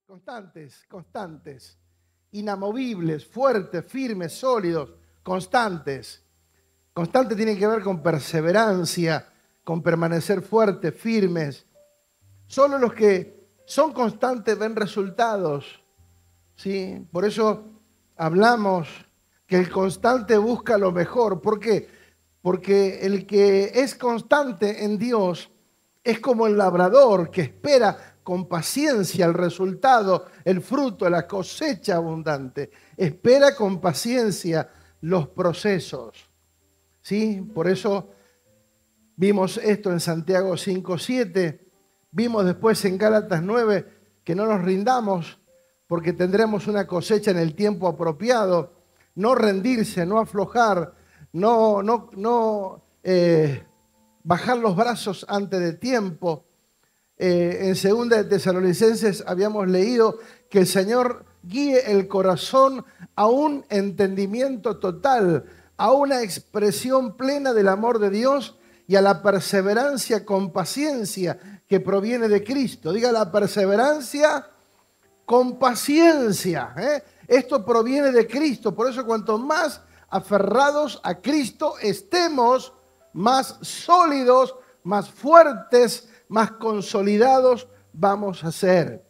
Constantes, constantes, inamovibles, fuertes, firmes, sólidos, constantes. Constante tiene que ver con perseverancia, con permanecer fuertes, firmes. Solo los que son constantes ven resultados, ¿sí? Por eso hablamos que el constante busca lo mejor. ¿Por qué? Porque el que es constante en Dios es como el labrador que espera con paciencia el resultado, el fruto, la cosecha abundante. Espera con paciencia los procesos, ¿sí? Por eso vimos esto en Santiago 5:7, vimos después en Gálatas 9 que no nos rindamos porque tendremos una cosecha en el tiempo apropiado. No rendirse, no aflojar, no bajar los brazos antes de tiempo. En 2 de Tesalonicenses habíamos leído que el Señor guíe el corazón a un entendimiento total, a una expresión plena del amor de Dios y a la perseverancia con paciencia que proviene de Cristo. Diga, la perseverancia con paciencia. Esto proviene de Cristo. Por eso cuanto más aferrados a Cristo estemos, más sólidos, más fuertes, más consolidados vamos a ser,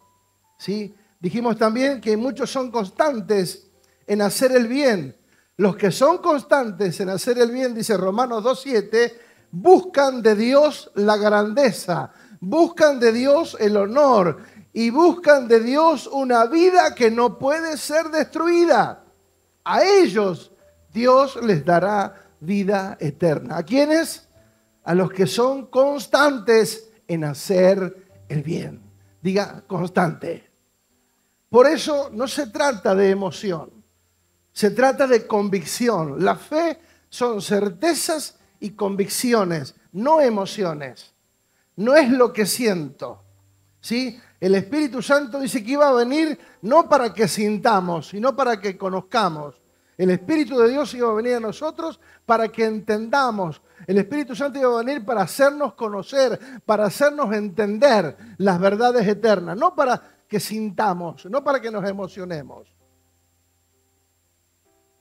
¿sí? Dijimos también que muchos son constantes en hacer el bien. Los que son constantes en hacer el bien, dice Romanos 2:7, buscan de Dios la grandeza, buscan de Dios el honor y buscan de Dios una vida que no puede ser destruida. A ellos Dios les dará vida eterna. ¿A quiénes? A los que son constantes en hacer el bien. Diga, constante. Por eso no se trata de emoción, se trata de convicción. La fe son certezas y convicciones, no emociones. No es lo que siento, ¿sí? El Espíritu Santo dice que iba a venir no para que sintamos, sino para que conozcamos. El Espíritu de Dios iba a venir a nosotros para que entendamos. El Espíritu Santo iba a venir para hacernos conocer, para hacernos entender las verdades eternas, no para que sintamos, no para que nos emocionemos.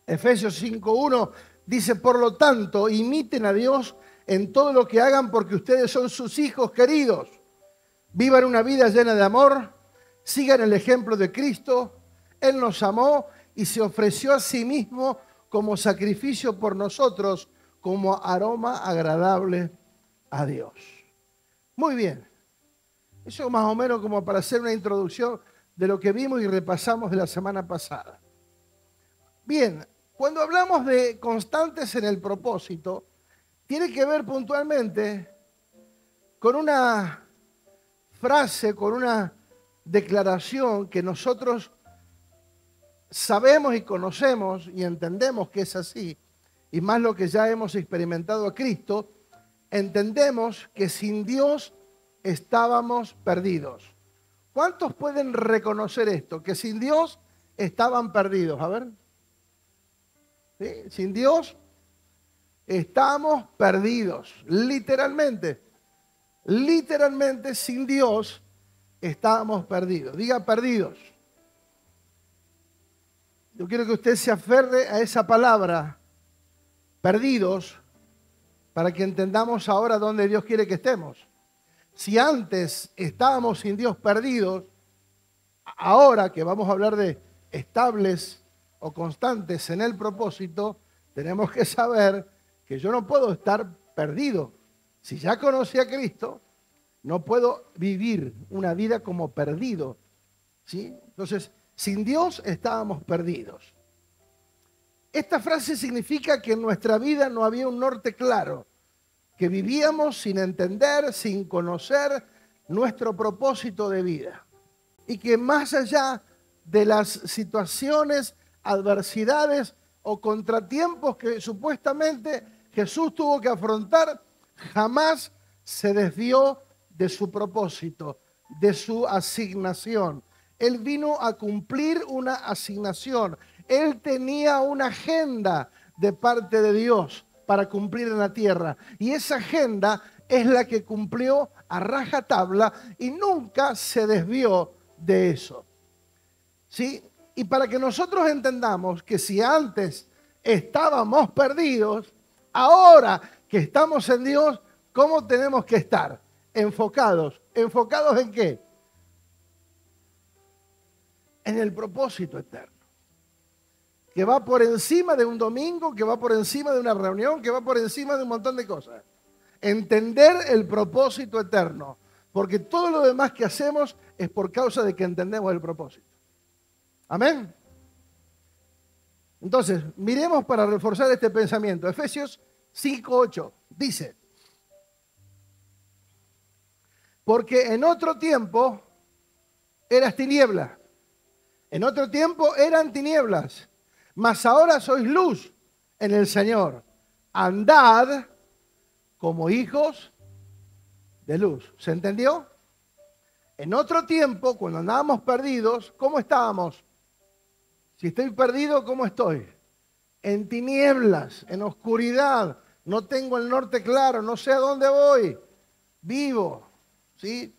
Efesios 5:1 dice, por lo tanto, imiten a Dios en todo lo que hagan porque ustedes son sus hijos queridos. Vivan una vida llena de amor, sigan el ejemplo de Cristo. Él nos amó y se ofreció a sí mismo como sacrificio por nosotros, como aroma agradable a Dios. Muy bien. Eso más o menos como para hacer una introducción de lo que vimos y repasamos de la semana pasada. Bien, cuando hablamos de constantes en el propósito, tiene que ver puntualmente con una frase, con una declaración que nosotros sabemos y conocemos y entendemos que es así, y más lo que ya hemos experimentado a Cristo, entendemos que sin Dios estábamos perdidos. ¿Cuántos pueden reconocer esto? Que sin Dios estaban perdidos. A ver. ¿Sí? Sin Dios estamos perdidos. Literalmente. Literalmente sin Dios estábamos perdidos. Diga perdidos. Yo quiero que usted se aferre a esa palabra, perdidos, para que entendamos ahora dónde Dios quiere que estemos. Si antes estábamos sin Dios perdidos, ahora que vamos a hablar de estables o constantes en el propósito, tenemos que saber que yo no puedo estar perdido. Si ya conocí a Cristo, no puedo vivir una vida como perdido, ¿sí? Entonces, sin Dios estábamos perdidos. Esta frase significa que en nuestra vida no había un norte claro, que vivíamos sin entender, sin conocer nuestro propósito de vida. Y que más allá de las situaciones, adversidades o contratiempos que supuestamente Jesús tuvo que afrontar, jamás se desvió de su propósito, de su asignación. Él vino a cumplir una asignación. Él tenía una agenda de parte de Dios para cumplir en la tierra. Y esa agenda es la que cumplió a rajatabla y nunca se desvió de eso. ¿sí? Y para que nosotros entendamos que si antes estábamos perdidos, ahora que estamos en Dios, ¿cómo tenemos que estar? Enfocados. ¿Enfocados en qué? En el propósito eterno. Que va por encima de un domingo, que va por encima de una reunión, que va por encima de un montón de cosas. Entender el propósito eterno. Porque todo lo demás que hacemos es por causa de que entendemos el propósito. Amén. Entonces, miremos para reforzar este pensamiento. Efesios 5:8 dice: porque en otro tiempo eras tiniebla. En otro tiempo eran tinieblas. Mas ahora sois luz en el Señor. Andad como hijos de luz. ¿Se entendió? En otro tiempo, cuando andábamos perdidos, ¿cómo estábamos? Si estoy perdido, ¿cómo estoy? En tinieblas, en oscuridad. No tengo el norte claro, no sé a dónde voy. Vivo, ¿sí?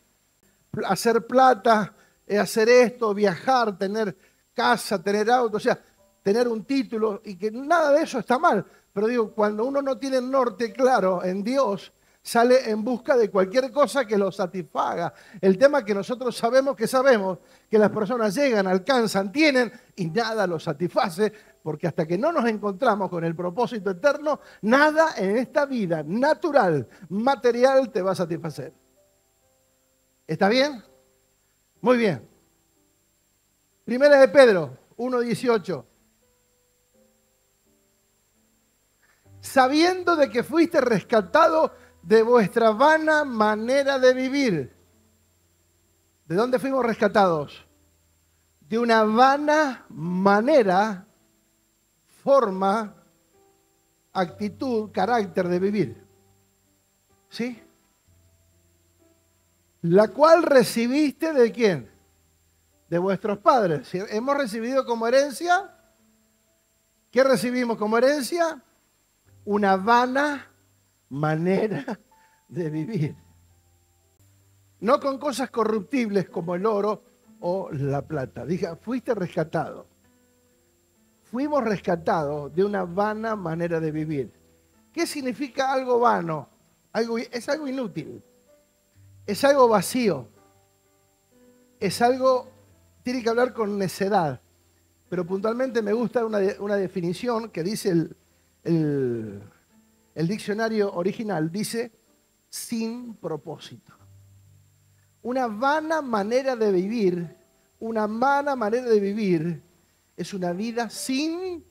Hacer plata, hacer esto, viajar, tener casa, tener auto, o sea, tener un título, y que nada de eso está mal. Pero digo, cuando uno no tiene el norte claro en Dios, sale en busca de cualquier cosa que lo satisfaga. El tema que nosotros sabemos que las personas llegan, alcanzan, tienen y nada los satisface, porque hasta que no nos encontramos con el propósito eterno, nada en esta vida natural, material, te va a satisfacer. ¿Está bien? Muy bien. Primera de Pedro 1:18. Sabiendo de que fuiste rescatado de vuestra vana manera de vivir. ¿De dónde fuimos rescatados? De una vana manera, forma, actitud, carácter de vivir. ¿Sí? La cual recibiste ¿de quién? De vuestros padres. Hemos recibido como herencia. ¿Qué recibimos como herencia? Una vana manera de vivir. No con cosas corruptibles como el oro o la plata. Dije, fuiste rescatado. Fuimos rescatados de una vana manera de vivir. ¿Qué significa algo vano? Es algo inútil. Es algo vacío. Es algo, tiene que hablar con necedad. Pero puntualmente me gusta una definición que dice el diccionario original, dice sin propósito. Una vana manera de vivir, es una vida sin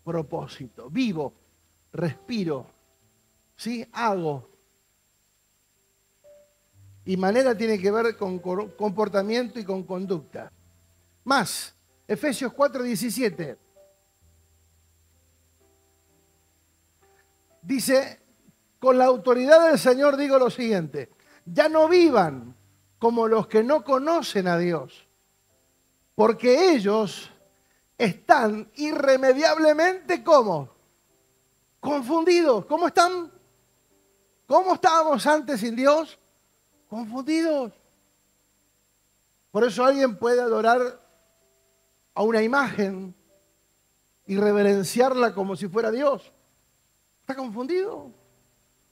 propósito. Vivo, respiro, ¿sí? Hago. Y manera tiene que ver con comportamiento y con conducta. Más, Efesios 4:17. Dice, con la autoridad del Señor digo lo siguiente: ya no vivan como los que no conocen a Dios, porque ellos están irremediablemente, ¿cómo? Confundidos. ¿Cómo están? ¿Cómo estábamos antes sin Dios? Confundidos. Por eso alguien puede adorar a una imagen y reverenciarla como si fuera Dios. Está confundido.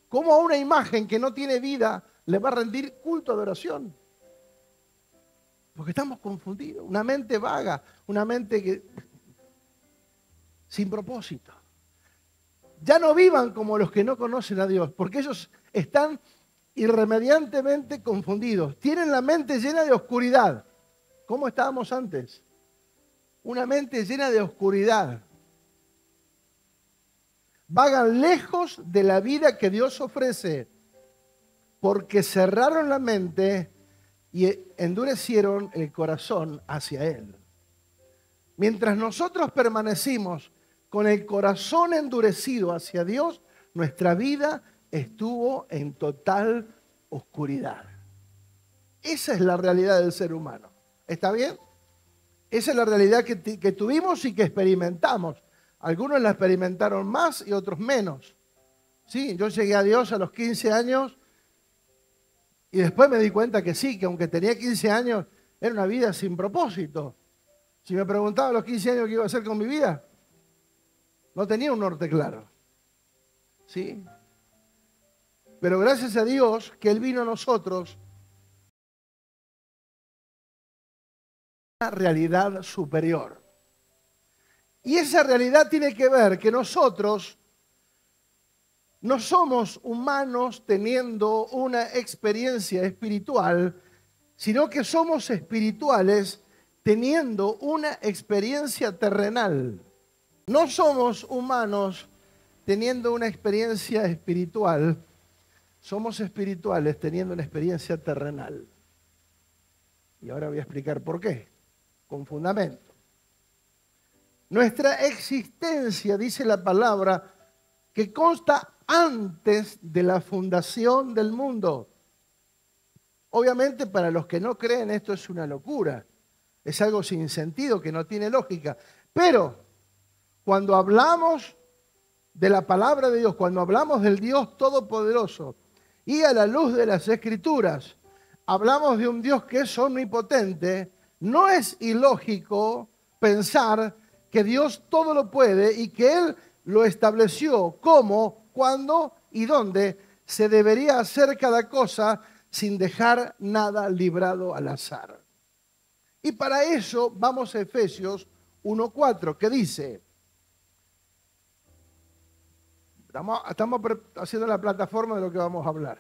¿Cómo a una imagen que no tiene vida le va a rendir culto, adoración? Porque estamos confundidos. Una mente vaga, una mente sin propósito. Ya no vivan como los que no conocen a Dios, porque ellos están irremediablemente confundidos. Tienen la mente llena de oscuridad. ¿Cómo estábamos antes? Una mente llena de oscuridad. Vagan lejos de la vida que Dios ofrece, porque cerraron la mente y endurecieron el corazón hacia Él. Mientras nosotros permanecimos con el corazón endurecido hacia Dios, nuestra vida estuvo en total oscuridad. Esa es la realidad del ser humano. ¿Está bien? Esa es la realidad que tuvimos y que experimentamos. Algunos la experimentaron más y otros menos. Sí, yo llegué a Dios a los 15 años y después me di cuenta que sí, que aunque tenía 15 años, era una vida sin propósito. Si me preguntaba a los 15 años qué iba a hacer con mi vida, no tenía un norte claro. ¿Sí? Pero gracias a Dios que Él vino a nosotros una realidad superior. Y esa realidad tiene que ver que nosotros no somos humanos teniendo una experiencia espiritual, sino que somos espirituales teniendo una experiencia terrenal. No somos humanos teniendo una experiencia espiritual, somos espirituales teniendo una experiencia terrenal. Y ahora voy a explicar por qué, con fundamento. Nuestra existencia, dice la palabra, que consta antes de la fundación del mundo. Obviamente para los que no creen esto es una locura, es algo sin sentido, que no tiene lógica. Pero cuando hablamos de la palabra de Dios, cuando hablamos del Dios Todopoderoso y a la luz de las Escrituras, hablamos de un Dios que es omnipotente, no es ilógico pensar que Dios todo lo puede y que Él lo estableció cómo, cuándo y dónde se debería hacer cada cosa sin dejar nada librado al azar. Y para eso vamos a Efesios 1:4, que dice, estamos haciendo la plataforma de lo que vamos a hablar.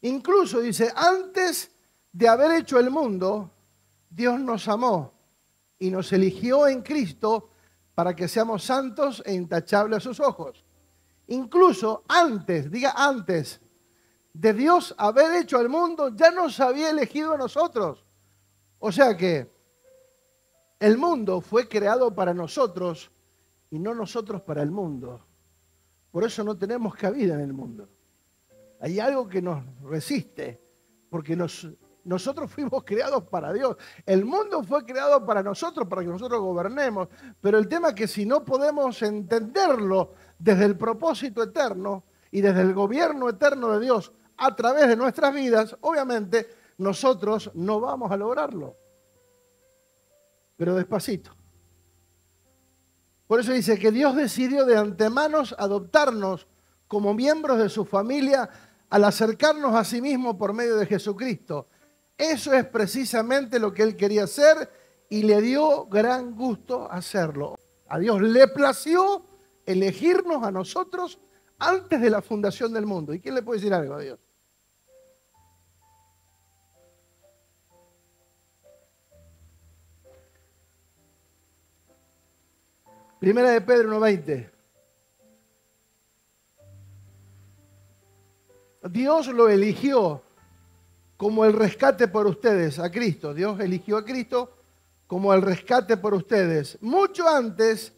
Incluso dice, antes de haber hecho el mundo, Dios nos amó y nos eligió en Cristo para que seamos santos e intachables a sus ojos. Incluso antes, diga antes, de Dios haber hecho el mundo, ya nos había elegido a nosotros. O sea que el mundo fue creado para nosotros y no nosotros para el mundo. Por eso no tenemos cabida en el mundo. Hay algo que nos resiste, porque nosotros fuimos creados para Dios. El mundo fue creado para nosotros, para que nosotros gobernemos. Pero el tema es que si no podemos entenderlo desde el propósito eterno y desde el gobierno eterno de Dios a través de nuestras vidas, obviamente nosotros no vamos a lograrlo. Pero despacito. Por eso dice que Dios decidió de antemano adoptarnos como miembros de su familia al acercarnos a sí mismo por medio de Jesucristo. Eso es precisamente lo que Él quería hacer y le dio gran gusto hacerlo. A Dios le plació elegirnos a nosotros antes de la fundación del mundo. ¿Y quién le puede decir algo a Dios? Primera de Pedro 1:20. Dios lo eligió como el rescate por ustedes, a Cristo. Dios eligió a Cristo como el rescate por ustedes, mucho antes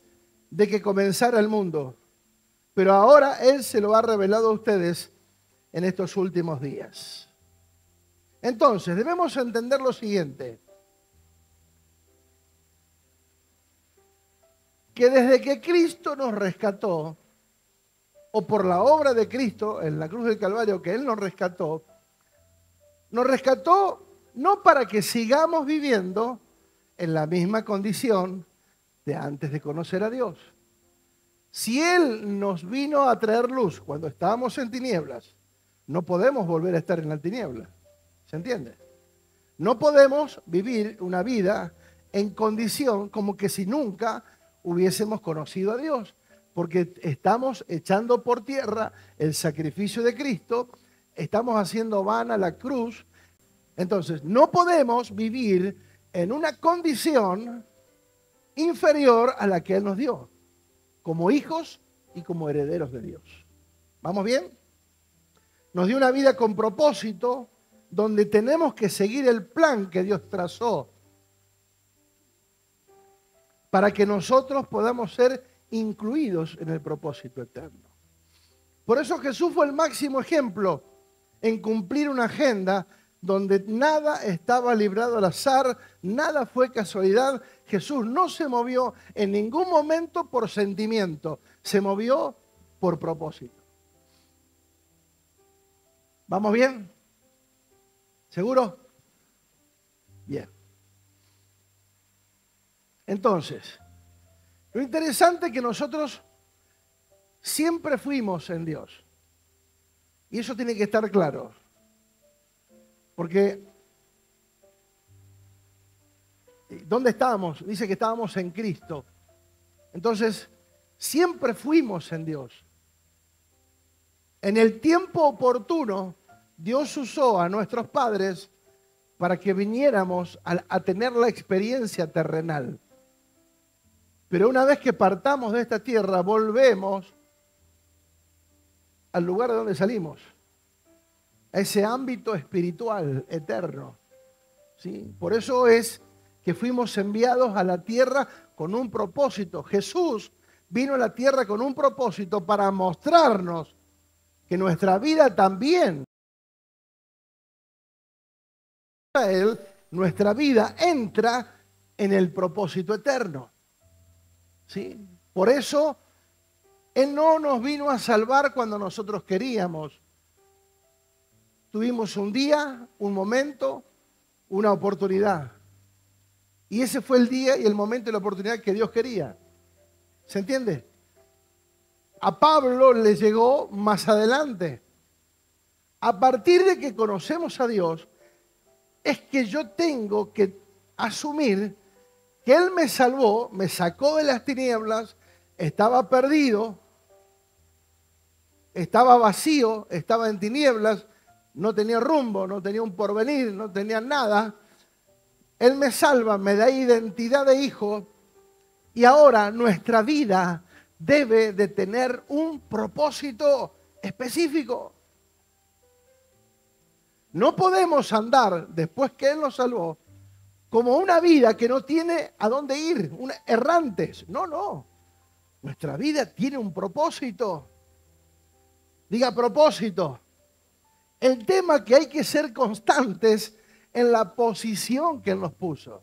de que comenzara el mundo. Pero ahora Él se lo ha revelado a ustedes en estos últimos días. Entonces, debemos entender lo siguiente. Que desde que Cristo nos rescató, o por la obra de Cristo en la cruz del Calvario, que Él nos rescató no para que sigamos viviendo en la misma condición de antes de conocer a Dios. Si Él nos vino a traer luz cuando estábamos en tinieblas, no podemos volver a estar en la tiniebla. ¿Se entiende? No podemos vivir una vida en condición como que si nunca hubiésemos conocido a Dios, porque estamos echando por tierra el sacrificio de Cristo, estamos haciendo vana la cruz. Entonces, no podemos vivir en una condición inferior a la que Él nos dio, como hijos y como herederos de Dios. ¿Vamos bien? Nos dio una vida con propósito, donde tenemos que seguir el plan que Dios trazó para que nosotros podamos ser incluidos en el propósito eterno. Por eso Jesús fue el máximo ejemplo en cumplir una agenda donde nada estaba librado al azar, nada fue casualidad. Jesús no se movió en ningún momento por sentimiento, se movió por propósito. ¿Vamos bien? ¿Seguro? Bien. Entonces, lo interesante es que nosotros siempre fuimos en Dios. Y eso tiene que estar claro. Porque, ¿dónde estábamos? Dice que estábamos en Cristo. Entonces, siempre fuimos en Dios. En el tiempo oportuno, Dios usó a nuestros padres para que viniéramos a tener la experiencia terrenal. Pero una vez que partamos de esta tierra, volvemos al lugar de donde salimos, a ese ámbito espiritual eterno. ¿Sí? Por eso es que fuimos enviados a la tierra con un propósito. Jesús vino a la tierra con un propósito para mostrarnos que nuestra vida también, nuestra vida entra en el propósito eterno. ¿Sí? Por eso Él no nos vino a salvar cuando nosotros queríamos. Tuvimos un día, un momento, una oportunidad. Y ese fue el día y el momento y la oportunidad que Dios quería. ¿Se entiende? A Pablo le llegó más adelante. A partir de que conocemos a Dios, es que yo tengo que asumir que Él me salvó, me sacó de las tinieblas, estaba perdido, estaba vacío, estaba en tinieblas, no tenía rumbo, no tenía un porvenir, no tenía nada. Él me salva, me da identidad de hijo y ahora nuestra vida debe de tener un propósito específico. No podemos andar, después que Él nos salvó, como una vida que no tiene a dónde ir, errantes. No. Nuestra vida tiene un propósito. Diga propósito. El tema es que hay que ser constantes en la posición que Él nos puso.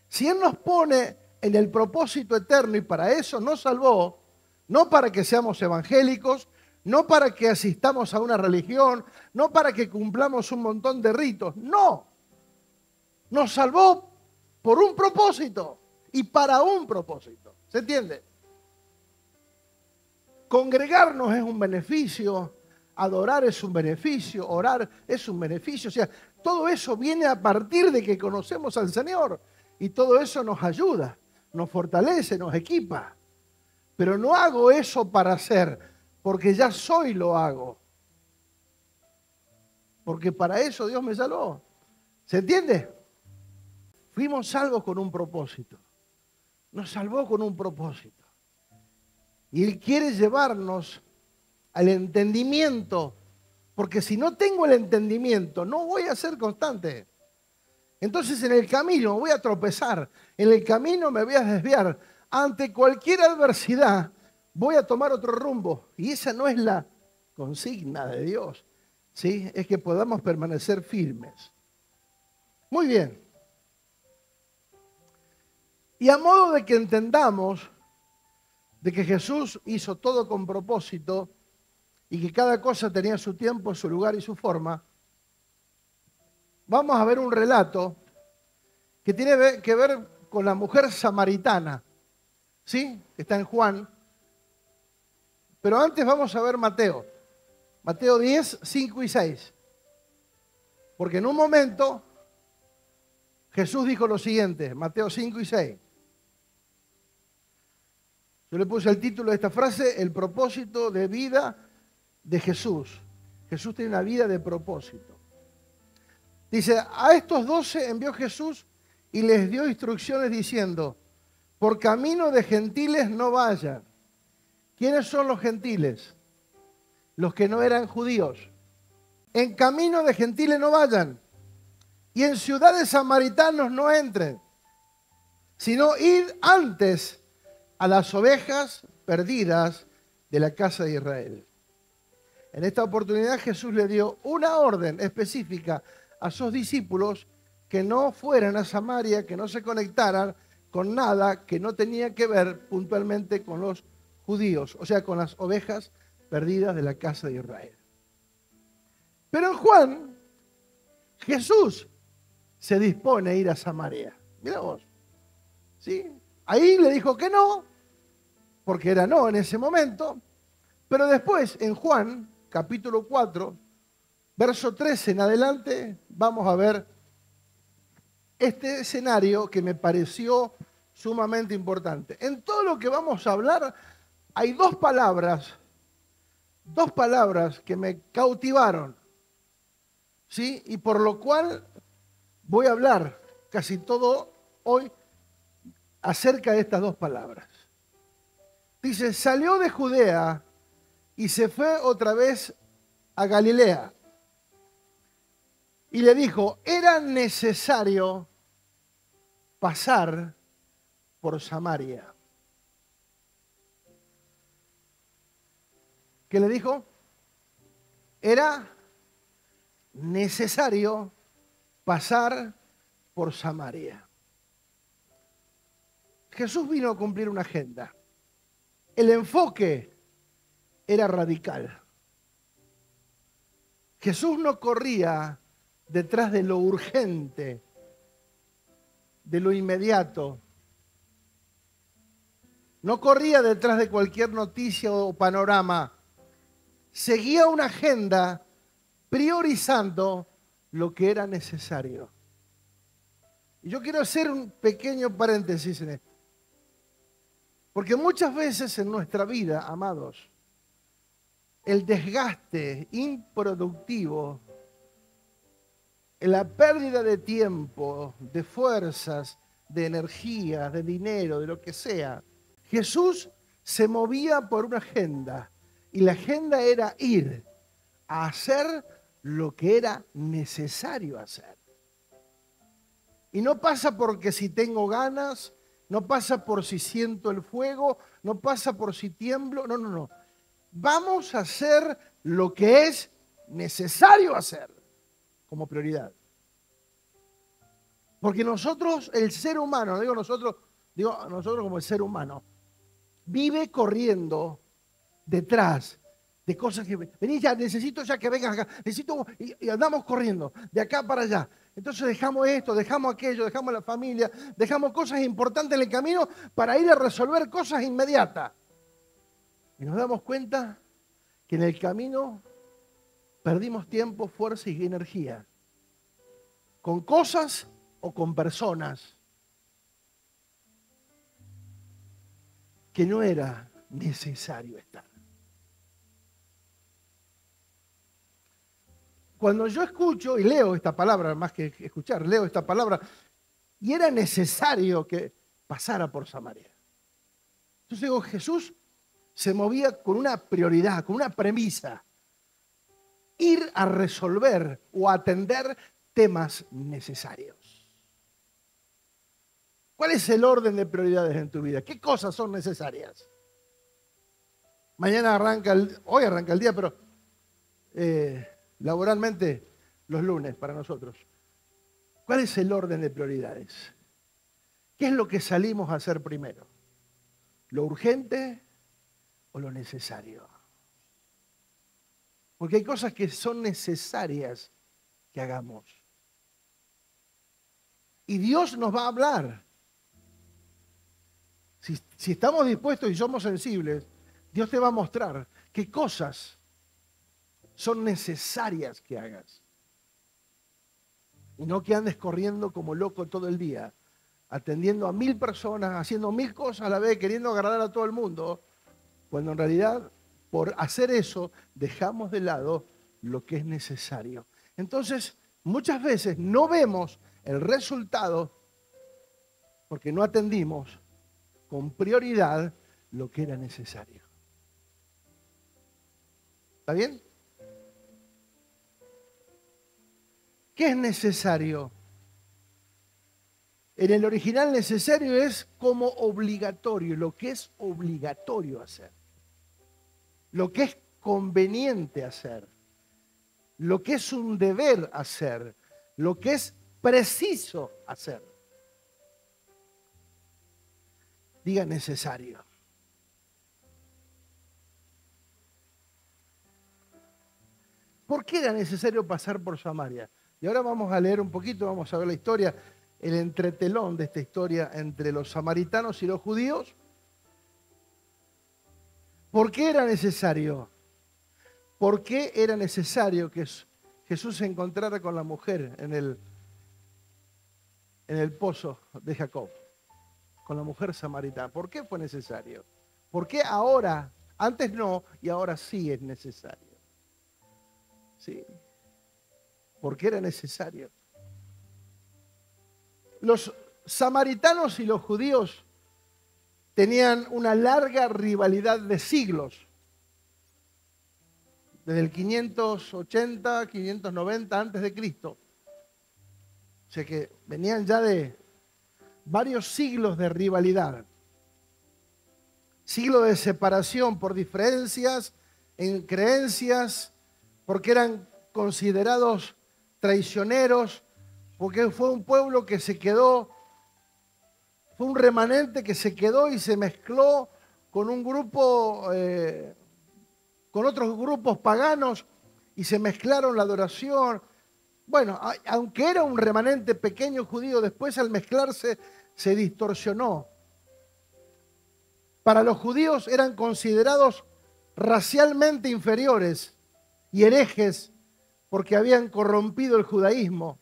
Si Él nos pone en el propósito eterno y para eso nos salvó, no para que seamos evangélicos, no para que asistamos a una religión, no para que cumplamos un montón de ritos, no. Nos salvó por un propósito y para un propósito. ¿Se entiende? Congregarnos es un beneficio, adorar es un beneficio, orar es un beneficio. O sea, todo eso viene a partir de que conocemos al Señor y todo eso nos ayuda, nos fortalece, nos equipa. Pero no hago eso para hacer, porque ya soy lo hago. Porque para eso Dios me salvó. ¿Se entiende? Fuimos salvos con un propósito. Nos salvó con un propósito. Y Él quiere llevarnos al entendimiento. Porque si no tengo el entendimiento, no voy a ser constante. Entonces en el camino voy a tropezar. En el camino me voy a desviar. Ante cualquier adversidad voy a tomar otro rumbo. Y esa no es la consigna de Dios. ¿Sí? Es que podamos permanecer firmes. Muy bien. Y a modo de que entendamos de que Jesús hizo todo con propósito y que cada cosa tenía su tiempo, su lugar y su forma, vamos a ver un relato que tiene que ver con la mujer samaritana, ¿sí? Está en Juan. Pero antes vamos a ver Mateo. Mateo 10, 5 y 6. Porque en un momento Jesús dijo lo siguiente, Mateo 5 y 6. Yo le puse el título de esta frase, el propósito de vida de Jesús. Jesús tiene una vida de propósito. Dice, a estos 12 envió Jesús y les dio instrucciones diciendo, por camino de gentiles no vayan. ¿Quiénes son los gentiles? Los que no eran judíos. En camino de gentiles no vayan. Y en ciudades samaritanos no entren. Sino id antes a las ovejas perdidas de la casa de Israel. En esta oportunidad Jesús le dio una orden específica a sus discípulos que no fueran a Samaria, que no se conectaran con nada que no tenía que ver puntualmente con los judíos, o sea, con las ovejas perdidas de la casa de Israel. Pero en Juan, Jesús se dispone a ir a Samaria. Mira vos. ¿sí? Ahí le dijo que no, porque era no en ese momento. Pero después, en Juan, capítulo 4, verso 13 en adelante, vamos a ver este escenario que me pareció sumamente importante. En todo lo que vamos a hablar, hay dos palabras que me cautivaron, ¿sí? Y por lo cual voy a hablar casi todo hoy acerca de estas dos palabras. Dice, salió de Judea y se fue otra vez a Galilea. Y le dijo, era necesario pasar por Samaria. ¿Qué le dijo? Era necesario pasar por Samaria. Jesús vino a cumplir una agenda. El enfoque era radical. Jesús no corría detrás de lo urgente, de lo inmediato. No corría detrás de cualquier noticia o panorama. Seguía una agenda priorizando lo que era necesario. Y yo quiero hacer un pequeño paréntesis en esto. Porque muchas veces en nuestra vida, amados, el desgaste improductivo, la pérdida de tiempo, de fuerzas, de energía, de dinero, de lo que sea, Jesús se movía por una agenda. Y la agenda era ir a hacer lo que era necesario hacer. Y no pasa porque si tengo ganas, no pasa por si siento el fuego, no pasa por si tiemblo, no, no, no. Vamos a hacer lo que es necesario hacer como prioridad. Porque nosotros, el ser humano, no digo nosotros como el ser humano, vive corriendo detrás de cosas que... Vení ya, necesito ya que vengas acá, necesito... Y andamos corriendo de acá para allá. Entonces dejamos esto, dejamos aquello, dejamos la familia, dejamos cosas importantes en el camino para ir a resolver cosas inmediatas. Y nos damos cuenta que en el camino perdimos tiempo, fuerza y energía. Con cosas o con personas que no era necesario estar. Cuando yo escucho y leo esta palabra, más que escuchar, leo esta palabra, y era necesario que pasara por Samaria. Entonces digo, Jesús se movía con una prioridad, con una premisa. Ir a resolver o atender temas necesarios. ¿Cuál es el orden de prioridades en tu vida? ¿Qué cosas son necesarias? Mañana hoy arranca el día, pero laboralmente los lunes para nosotros. ¿Cuál es el orden de prioridades? ¿Qué es lo que salimos a hacer primero? ¿Lo urgente o lo necesario? Porque hay cosas que son necesarias que hagamos. Y Dios nos va a hablar. Si estamos dispuestos y somos sensibles, Dios te va a mostrar qué cosas son necesarias que hagas. Y no que andes corriendo como loco todo el día, atendiendo a 1000 personas, haciendo 1000 cosas a la vez, queriendo agarrar a todo el mundo, cuando en realidad por hacer eso dejamos de lado lo que es necesario. Entonces, muchas veces no vemos el resultado porque no atendimos con prioridad lo que era necesario. ¿Está bien? ¿Qué es necesario? En el original necesario es como obligatorio, lo que es obligatorio hacer, lo que es conveniente hacer, lo que es un deber hacer, lo que es preciso hacer. Diga necesario. ¿Por qué era necesario pasar por Samaria? Y ahora vamos a leer un poquito, vamos a ver la historia. el entretelón de esta historia entre los samaritanos y los judíos. ¿Por qué era necesario? ¿Por qué era necesario que Jesús se encontrara con la mujer en el pozo de Jacob? Con la mujer samaritana. ¿Por qué fue necesario? ¿Por qué ahora? Antes no, y ahora sí es necesario. ¿Sí? ¿Por qué era necesario? Los samaritanos y los judíos tenían una larga rivalidad de siglos. Desde el 580, 590 antes de Cristo. O sea que venían ya de varios siglos de rivalidad. Siglos de separación por diferencias en creencias, porque eran considerados traicioneros, porque fue un pueblo que se quedó, fue un remanente que se quedó y se mezcló con un grupo, con otros grupos paganos, y se mezclaron la adoración. Bueno, aunque era un remanente pequeño judío, después al mezclarse se distorsionó. Para los judíos eran considerados racialmente inferiores y herejes porque habían corrompido el judaísmo.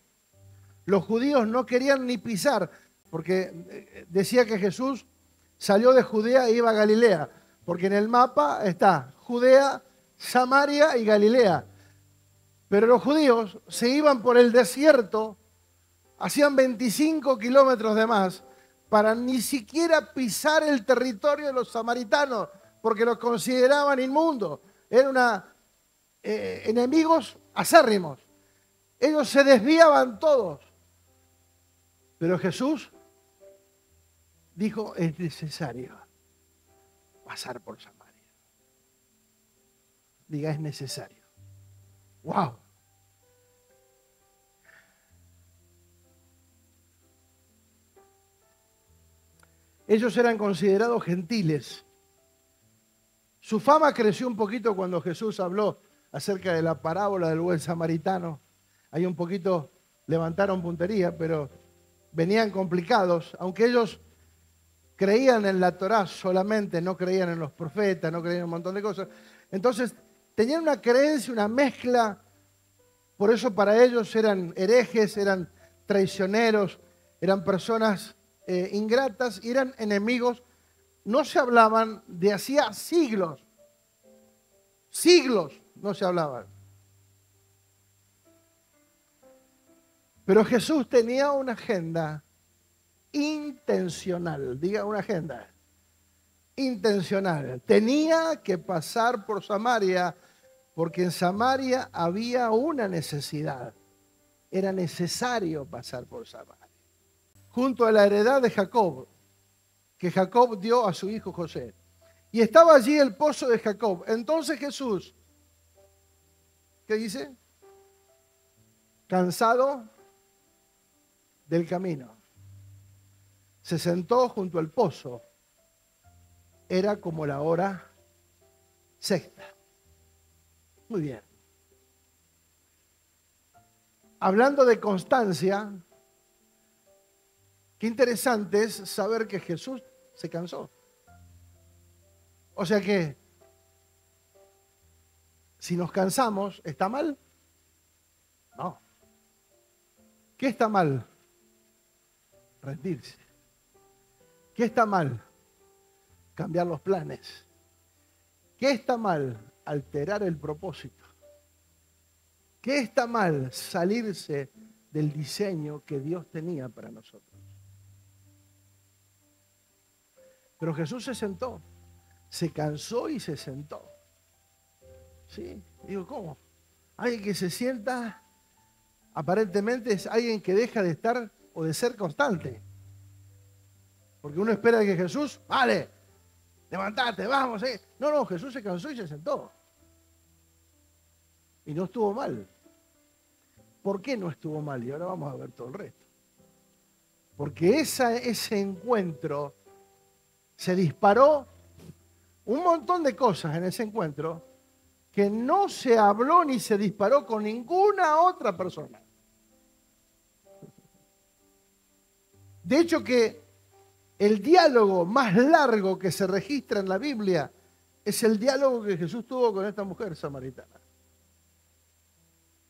Los judíos no querían ni pisar, porque decía que Jesús salió de Judea e iba a Galilea, porque en el mapa está Judea, Samaria y Galilea. Pero los judíos se iban por el desierto, hacían 25 kilómetros de más, para ni siquiera pisar el territorio de los samaritanos, porque los consideraban inmundos. Eran enemigos acérrimos. Ellos se desviaban todos. Pero Jesús dijo, es necesario pasar por Samaria. Diga, es necesario. ¡Wow! Ellos eran considerados gentiles. Su fama creció un poquito cuando Jesús habló acerca de la parábola del buen samaritano. Ahí un poquito levantaron puntería, pero venían complicados. Aunque ellos creían en la Torá solamente, no creían en los profetas, no creían en un montón de cosas. Entonces tenían una creencia, una mezcla. Por eso para ellos eran herejes, eran traicioneros, eran personas ingratas y eran enemigos. No se hablaban de hacía siglos. Siglos no se hablaban. Pero Jesús tenía una agenda intencional. Diga, una agenda intencional. Tenía que pasar por Samaria porque en Samaria había una necesidad. Era necesario pasar por Samaria. Junto a la heredad de Jacob, que Jacob dio a su hijo José. Y estaba allí el pozo de Jacob. Entonces Jesús, ¿qué dice? Cansado del camino, se sentó junto al pozo. Era como la hora sexta. Muy bien. Hablando de constancia, qué interesante es saber que Jesús se cansó. O sea que, si nos cansamos, ¿está mal? No. ¿Qué está mal? Rendirse. ¿Qué está mal? Cambiar los planes. ¿Qué está mal? Alterar el propósito. ¿Qué está mal? Salirse del diseño que Dios tenía para nosotros. Pero Jesús se sentó, se cansó y se sentó. ¿Sí? Digo, ¿cómo? Alguien que se sienta, aparentemente es alguien que deja de estar o de ser constante. Porque uno espera que Jesús, vale, levantate, vamos. No, Jesús se cansó y se sentó. Y no estuvo mal. ¿Por qué no estuvo mal? Y ahora vamos a ver todo el resto. Porque ese encuentro se disparó un montón de cosas en ese encuentro que no se habló ni se disparó con ninguna otra persona. De hecho que el diálogo más largo que se registra en la Biblia es el diálogo que Jesús tuvo con esta mujer samaritana.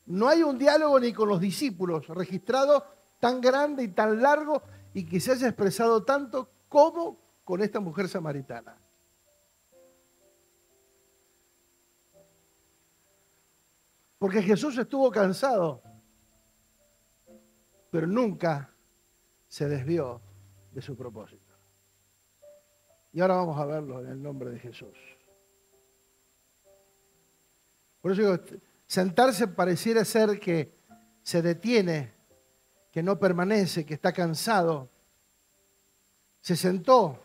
No hay un diálogo ni con los discípulos registrado tan grande y tan largo y que se haya expresado tanto como con esta mujer samaritana. Porque Jesús estuvo cansado, pero nunca se desvió de su propósito. Y ahora vamos a verlo en el nombre de Jesús. Por eso digo, sentarse pareciera ser que se detiene, que no permanece, que está cansado. Se sentó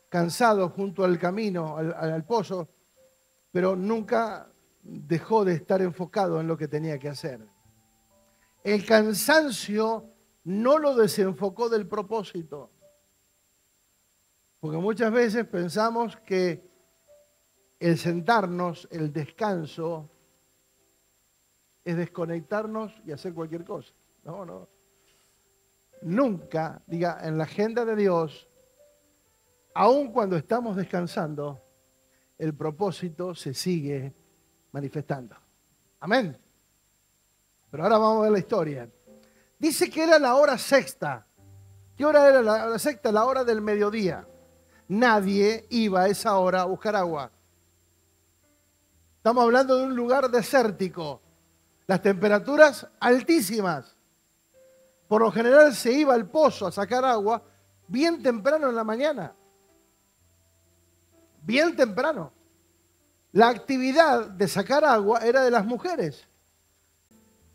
cansado junto al camino, al pozo, pero nunca dejó de estar enfocado en lo que tenía que hacer. El cansancio no lo desenfocó del propósito. Porque muchas veces pensamos que el sentarnos, el descanso, es desconectarnos y hacer cualquier cosa. No, no. Nunca, diga, en la agenda de Dios, aun cuando estamos descansando, el propósito se sigue manifestando. Amén. Pero ahora vamos a ver la historia. Dice que era la hora sexta. ¿Qué hora era la hora sexta? La hora del mediodía. Nadie iba a esa hora a buscar agua. Estamos hablando de un lugar desértico. Las temperaturas altísimas. Por lo general se iba al pozo a sacar agua bien temprano en la mañana. Bien temprano. La actividad de sacar agua era de las mujeres.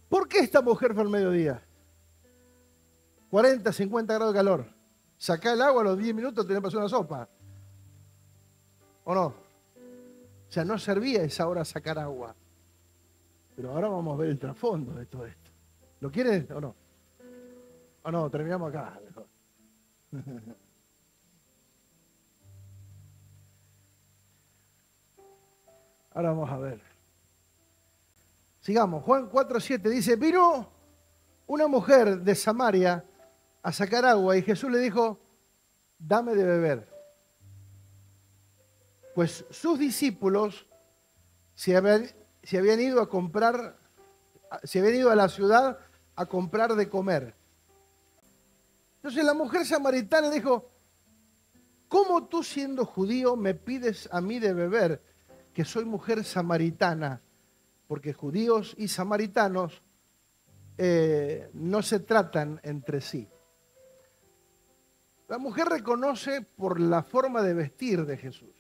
¿Por qué esta mujer fue al mediodía? 40, 50 grados de calor. Sacá el agua a los 10 minutos, tenés que hacer una sopa. ¿O no? O sea, no servía esa hora sacar agua. Pero ahora vamos a ver el trasfondo de todo esto. ¿Lo quieren o no? ¿O no? Terminamos acá. Ahora vamos a ver. Sigamos. Juan 4:7 dice, vino una mujer de Samaria a sacar agua y Jesús le dijo, dame de beber. Pues sus discípulos se habían ido a comprar, se habían ido a la ciudad a comprar de comer. Entonces la mujer samaritana dijo, ¿cómo tú siendo judío me pides a mí de beber, que soy mujer samaritana? Porque judíos y samaritanos no se tratan entre sí. La mujer reconoce por la forma de vestir de Jesús,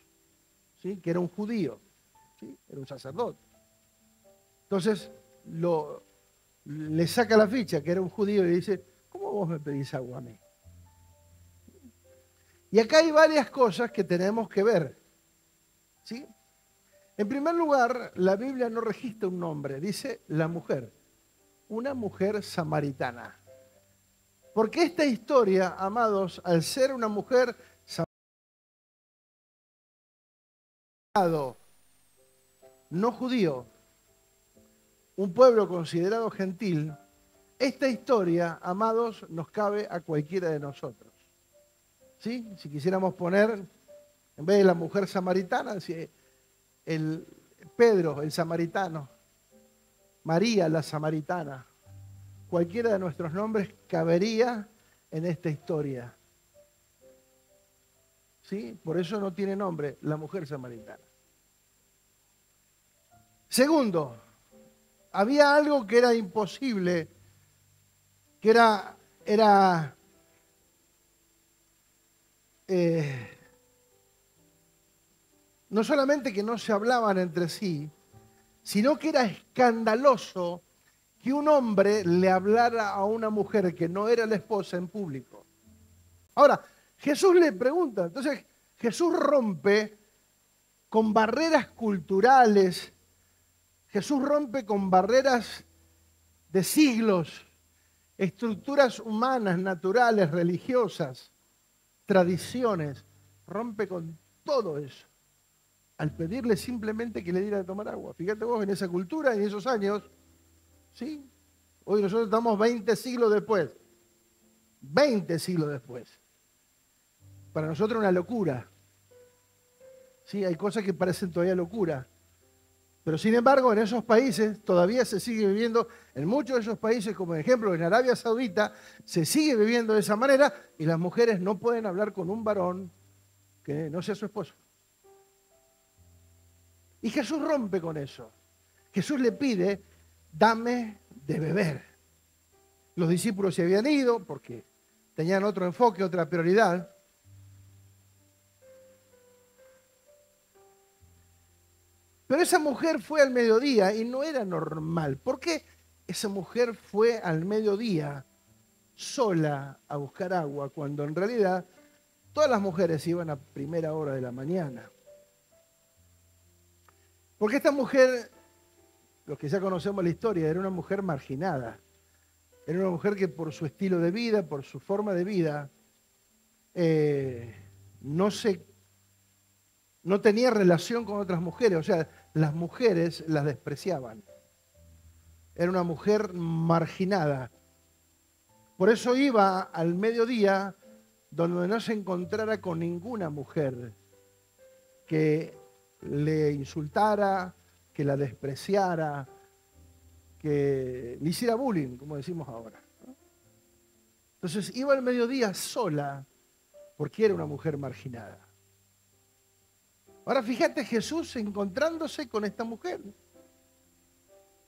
¿sí? Que era un judío, ¿sí? Era un sacerdote. Entonces le saca la ficha que era un judío y dice, ¿cómo vos me pedís agua a mí? Y acá hay varias cosas que tenemos que ver, ¿sí? En primer lugar, la Biblia no registra un nombre, dice la mujer, una mujer samaritana. Porque esta historia, amados, al ser una mujer samaritana, no judío, un pueblo considerado gentil, esta historia, amados, nos cabe a cualquiera de nosotros. ¿Sí? Si quisiéramos poner, en vez de la mujer samaritana, Pedro, el samaritano, María, la samaritana, cualquiera de nuestros nombres cabería en esta historia. ¿Sí? Por eso no tiene nombre, la mujer samaritana. Segundo, había algo que era imposible, que era no solamente que no se hablaban entre sí, sino que era escandaloso que un hombre le hablara a una mujer que no era la esposa en público. Ahora, Jesús le pregunta, entonces Jesús rompe con barreras culturales, Jesús rompe con barreras de siglos, estructuras humanas, naturales, religiosas, tradiciones, rompe con todo eso, al pedirle simplemente que le diera de tomar agua. Fíjate vos, en esa cultura, en esos años, ¿sí? Hoy nosotros estamos 20 siglos después. 20 siglos después. Para nosotros una locura. Sí, hay cosas que parecen todavía locura. Pero sin embargo, en esos países todavía se sigue viviendo, en muchos de esos países, como por ejemplo en Arabia Saudita, se sigue viviendo de esa manera y las mujeres no pueden hablar con un varón que no sea su esposo. Y Jesús rompe con eso. Jesús le pide, dame de beber. Los discípulos se habían ido porque tenían otro enfoque, otra prioridad. Pero esa mujer fue al mediodía y no era normal. ¿Por qué esa mujer fue al mediodía sola a buscar agua cuando en realidad todas las mujeres iban a primera hora de la mañana? Porque esta mujer, los que ya conocemos la historia, era una mujer marginada. Era una mujer que por su estilo de vida, por su forma de vida, no tenía relación con otras mujeres. O sea, las mujeres las despreciaban. Era una mujer marginada. Por eso iba al mediodía donde no se encontrara con ninguna mujer que le insultara, que la despreciara, que le hiciera bullying, como decimos ahora. Entonces iba al mediodía sola porque era una mujer marginada. Ahora fíjate Jesús encontrándose con esta mujer.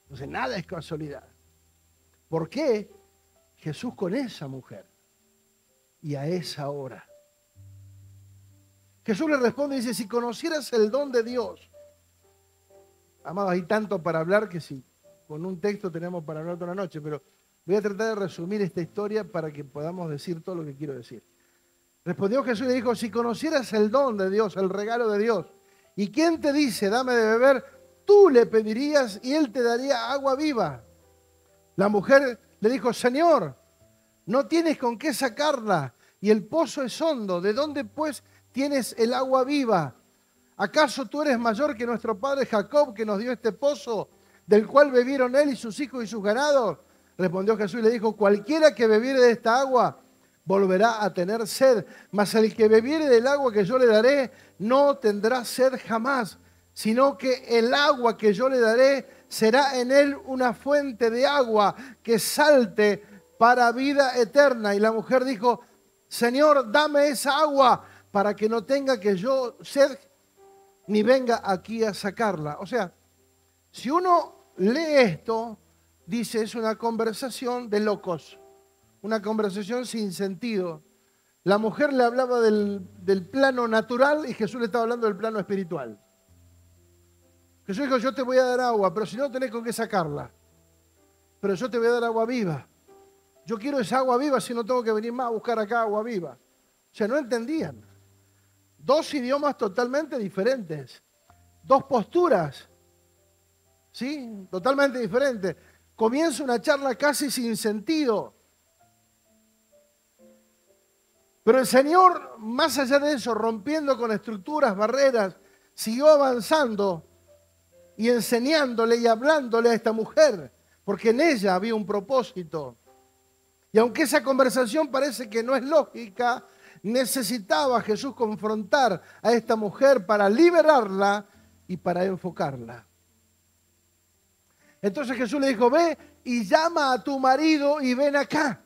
Entonces nada es casualidad. ¿Por qué Jesús con esa mujer y a esa hora? Jesús le responde y dice, si conocieras el don de Dios. Amados, hay tanto para hablar que si con un texto tenemos para hablar toda la noche, pero voy a tratar de resumir esta historia para que podamos decir todo lo que quiero decir. Respondió Jesús y le dijo, si conocieras el don de Dios, el regalo de Dios, ¿y quién te dice, dame de beber? Tú le pedirías y él te daría agua viva. La mujer le dijo, Señor, no tienes con qué sacarla y el pozo es hondo. ¿De dónde pues tienes el agua viva? ¿Acaso tú eres mayor que nuestro padre Jacob, que nos dio este pozo, del cual bebieron él y sus hijos y sus ganados? Respondió Jesús y le dijo, cualquiera que bebiere de esta agua volverá a tener sed, mas el que bebiere del agua que yo le daré no tendrá sed jamás, sino que el agua que yo le daré será en él una fuente de agua que salte para vida eterna. Y la mujer dijo, Señor, dame esa agua para que no tenga que yo sed ni venga aquí a sacarla. O sea, si uno lee esto, dice es una conversación de locos, una conversación sin sentido. La mujer le hablaba del plano natural y Jesús le estaba hablando del plano espiritual. Jesús dijo, yo te voy a dar agua, pero si no tenés con qué sacarla. Pero yo te voy a dar agua viva. Yo quiero esa agua viva si no tengo que venir más a buscar acá agua viva. O sea, no entendían. Dos idiomas totalmente diferentes. Dos posturas. ¿Sí? Totalmente diferentes. Comienza una charla casi sin sentido. Pero el Señor, más allá de eso, rompiendo con estructuras, barreras, siguió avanzando y enseñándole y hablándole a esta mujer, porque en ella había un propósito. Y aunque esa conversación parece que no es lógica, necesitaba Jesús confrontar a esta mujer para liberarla y para enfocarla. Entonces Jesús le dijo, ve y llama a tu marido y ven acá.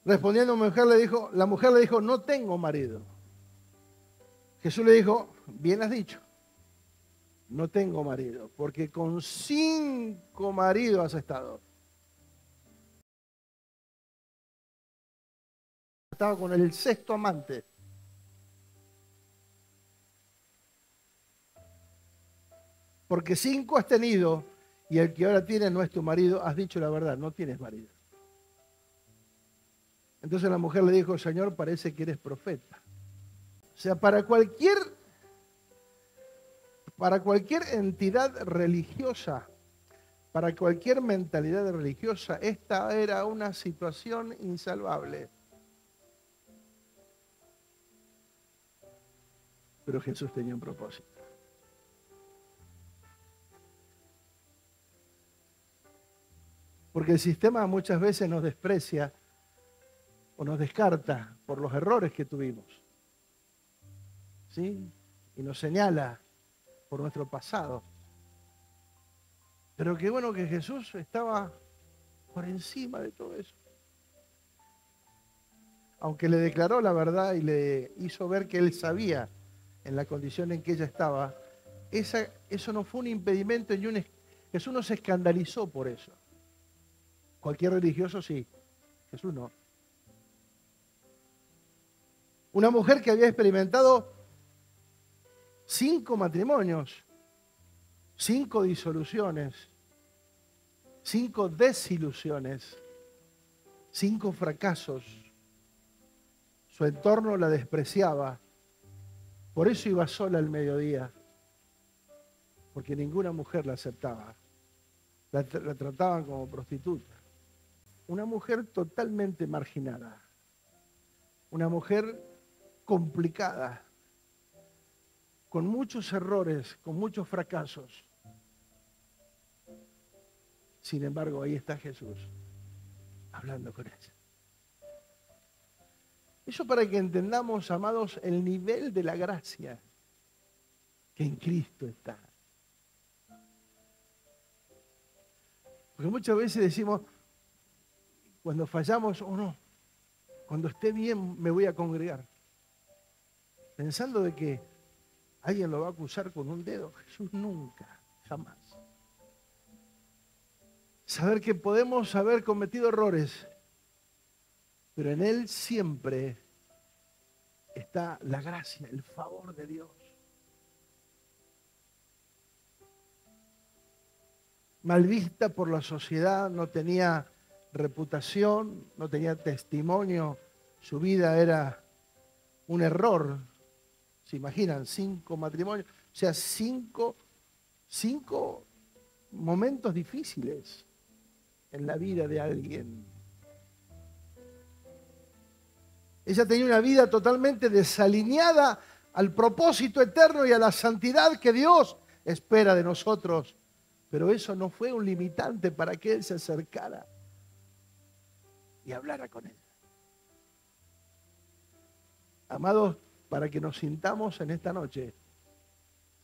Respondiendo la mujer le dijo, no tengo marido. Jesús le dijo, bien has dicho, no tengo marido, porque con 5 maridos has estado. Estaba con el 6º amante. Porque 5 has tenido y el que ahora tienes no es tu marido, has dicho la verdad, no tienes marido. Entonces la mujer le dijo, Señor, parece que eres profeta. O sea, para cualquier entidad religiosa, para cualquier mentalidad religiosa, esta era una situación insalvable. Pero Jesús tenía un propósito. Porque el sistema muchas veces nos desprecia o nos descarta por los errores que tuvimos. ¿Sí? Y nos señala por nuestro pasado. Pero qué bueno que Jesús estaba por encima de todo eso. Aunque le declaró la verdad y le hizo ver que él sabía en la condición en que ella estaba, eso no fue un impedimento y Jesús no se escandalizó por eso. Cualquier religioso sí, Jesús no. Una mujer que había experimentado 5 matrimonios, 5 disoluciones, 5 desilusiones, 5 fracasos. Su entorno la despreciaba. Por eso iba sola al mediodía. Porque ninguna mujer la aceptaba. La trataban como prostituta. Una mujer totalmente marginada. Una mujer complicada. Con muchos errores, con muchos fracasos. Sin embargo, ahí está Jesús, hablando con ella. Eso para que entendamos, amados, el nivel de la gracia que en Cristo está. Porque muchas veces decimos, cuando fallamos, o no, cuando esté bien me voy a congregar. Pensando de que alguien lo va a acusar con un dedo. Jesús nunca, jamás. Saber que podemos haber cometido errores, pero en Él siempre está la gracia, el favor de Dios. Mal vista por la sociedad, no tenía reputación, no tenía testimonio, su vida era un error. ¿Se imaginan? 5 matrimonios, o sea, 5 momentos difíciles en la vida de alguien. Ella tenía una vida totalmente desalineada al propósito eterno y a la santidad que Dios espera de nosotros. Pero eso no fue un limitante para que Él se acercara y hablara con ella. Amados, para que nos sintamos en esta noche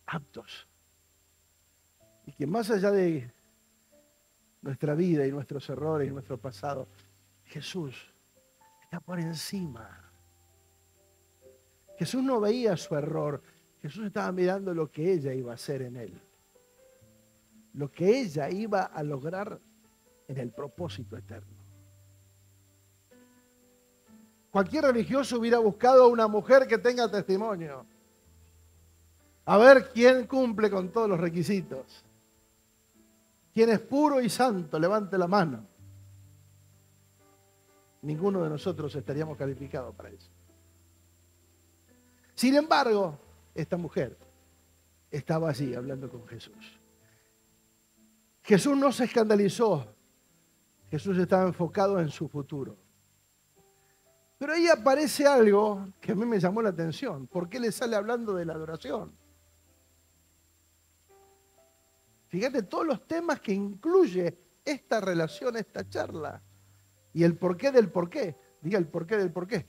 aptos. Y que más allá de nuestra vida y nuestros errores y nuestro pasado, Jesús está por encima. Jesús no veía su error. Jesús estaba mirando lo que ella iba a hacer en él. Lo que ella iba a lograr en el propósito eterno. Cualquier religioso hubiera buscado a una mujer que tenga testimonio. A ver quién cumple con todos los requisitos. Quién es puro y santo, levante la mano. Ninguno de nosotros estaríamos calificados para eso. Sin embargo, esta mujer estaba allí hablando con Jesús. Jesús no se escandalizó. Jesús estaba enfocado en su futuro. Pero ahí aparece algo que a mí me llamó la atención. ¿Por qué le sale hablando de la adoración? Fíjate todos los temas que incluye esta relación, esta charla. Y el porqué del porqué. Diga el porqué del porqué.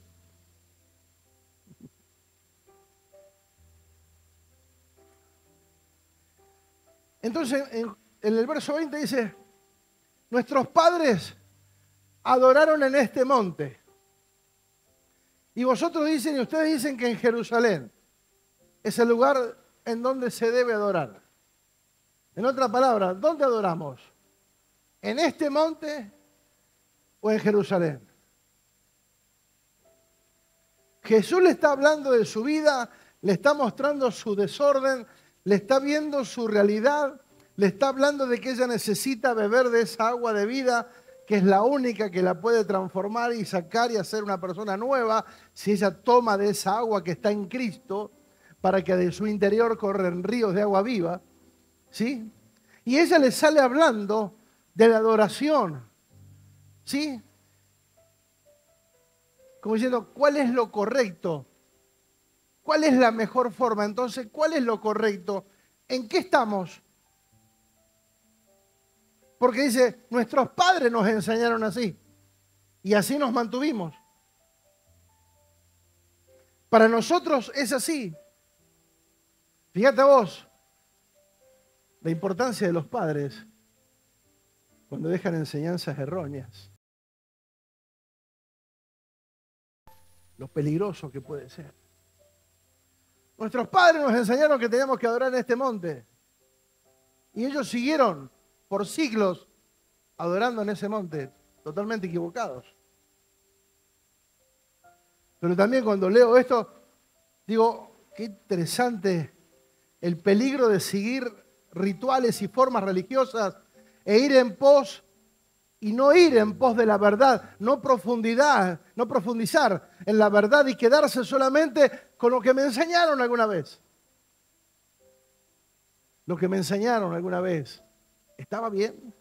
Entonces, en el verso 20 dice, nuestros padres adoraron en este monte. Y vosotros dicen, y ustedes dicen que en Jerusalén es el lugar en donde se debe adorar. En otras palabras, ¿dónde adoramos? ¿En este monte o en Jerusalén? Jesús le está hablando de su vida, le está mostrando su desorden, le está viendo su realidad, le está hablando de que ella necesita beber de esa agua de vida, que es la única que la puede transformar y sacar y hacer una persona nueva, si ella toma de esa agua que está en Cristo, para que de su interior corren ríos de agua viva, ¿sí? Y ella le sale hablando de la adoración, ¿sí? Como diciendo, ¿cuál es lo correcto? ¿Cuál es la mejor forma? Entonces, ¿cuál es lo correcto? ¿En qué estamos? Porque dice, nuestros padres nos enseñaron así. Y así nos mantuvimos. Para nosotros es así. Fíjate vos la importancia de los padres cuando dejan enseñanzas erróneas. Lo peligroso que puede ser. Nuestros padres nos enseñaron que teníamos que adorar en este monte. Y ellos siguieron por siglos adorando en ese monte, totalmente equivocados. Pero también cuando leo esto, digo, qué interesante el peligro de seguir rituales y formas religiosas e ir en pos y no ir en pos de la verdad, no profundizar en la verdad y quedarse solamente con lo que me enseñaron alguna vez. Lo que me enseñaron alguna vez, ¿estaba bien?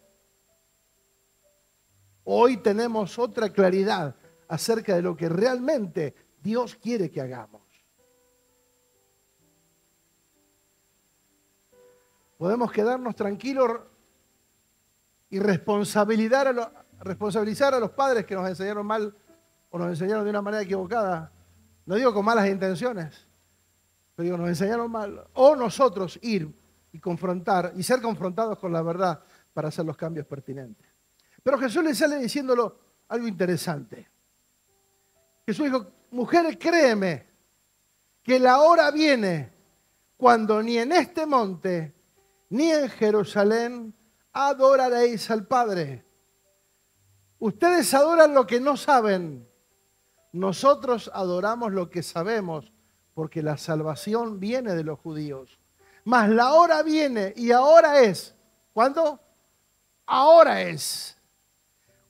Hoy tenemos otra claridad acerca de lo que realmente Dios quiere que hagamos. Podemos quedarnos tranquilos y responsabilizar a los padres que nos enseñaron mal o nos enseñaron de una manera equivocada. No digo con malas intenciones, pero digo, nos enseñaron mal. O nosotros ir y confrontar y ser confrontados con la verdad para hacer los cambios pertinentes. Pero Jesús le sale diciéndolo algo interesante. Jesús dijo, mujer, créeme que la hora viene cuando ni en este monte ni en Jerusalén adoraréis al Padre. Ustedes adoran lo que no saben. Nosotros adoramos lo que sabemos, porque la salvación viene de los judíos. Mas la hora viene y ahora es. ¿Cuándo? Ahora es.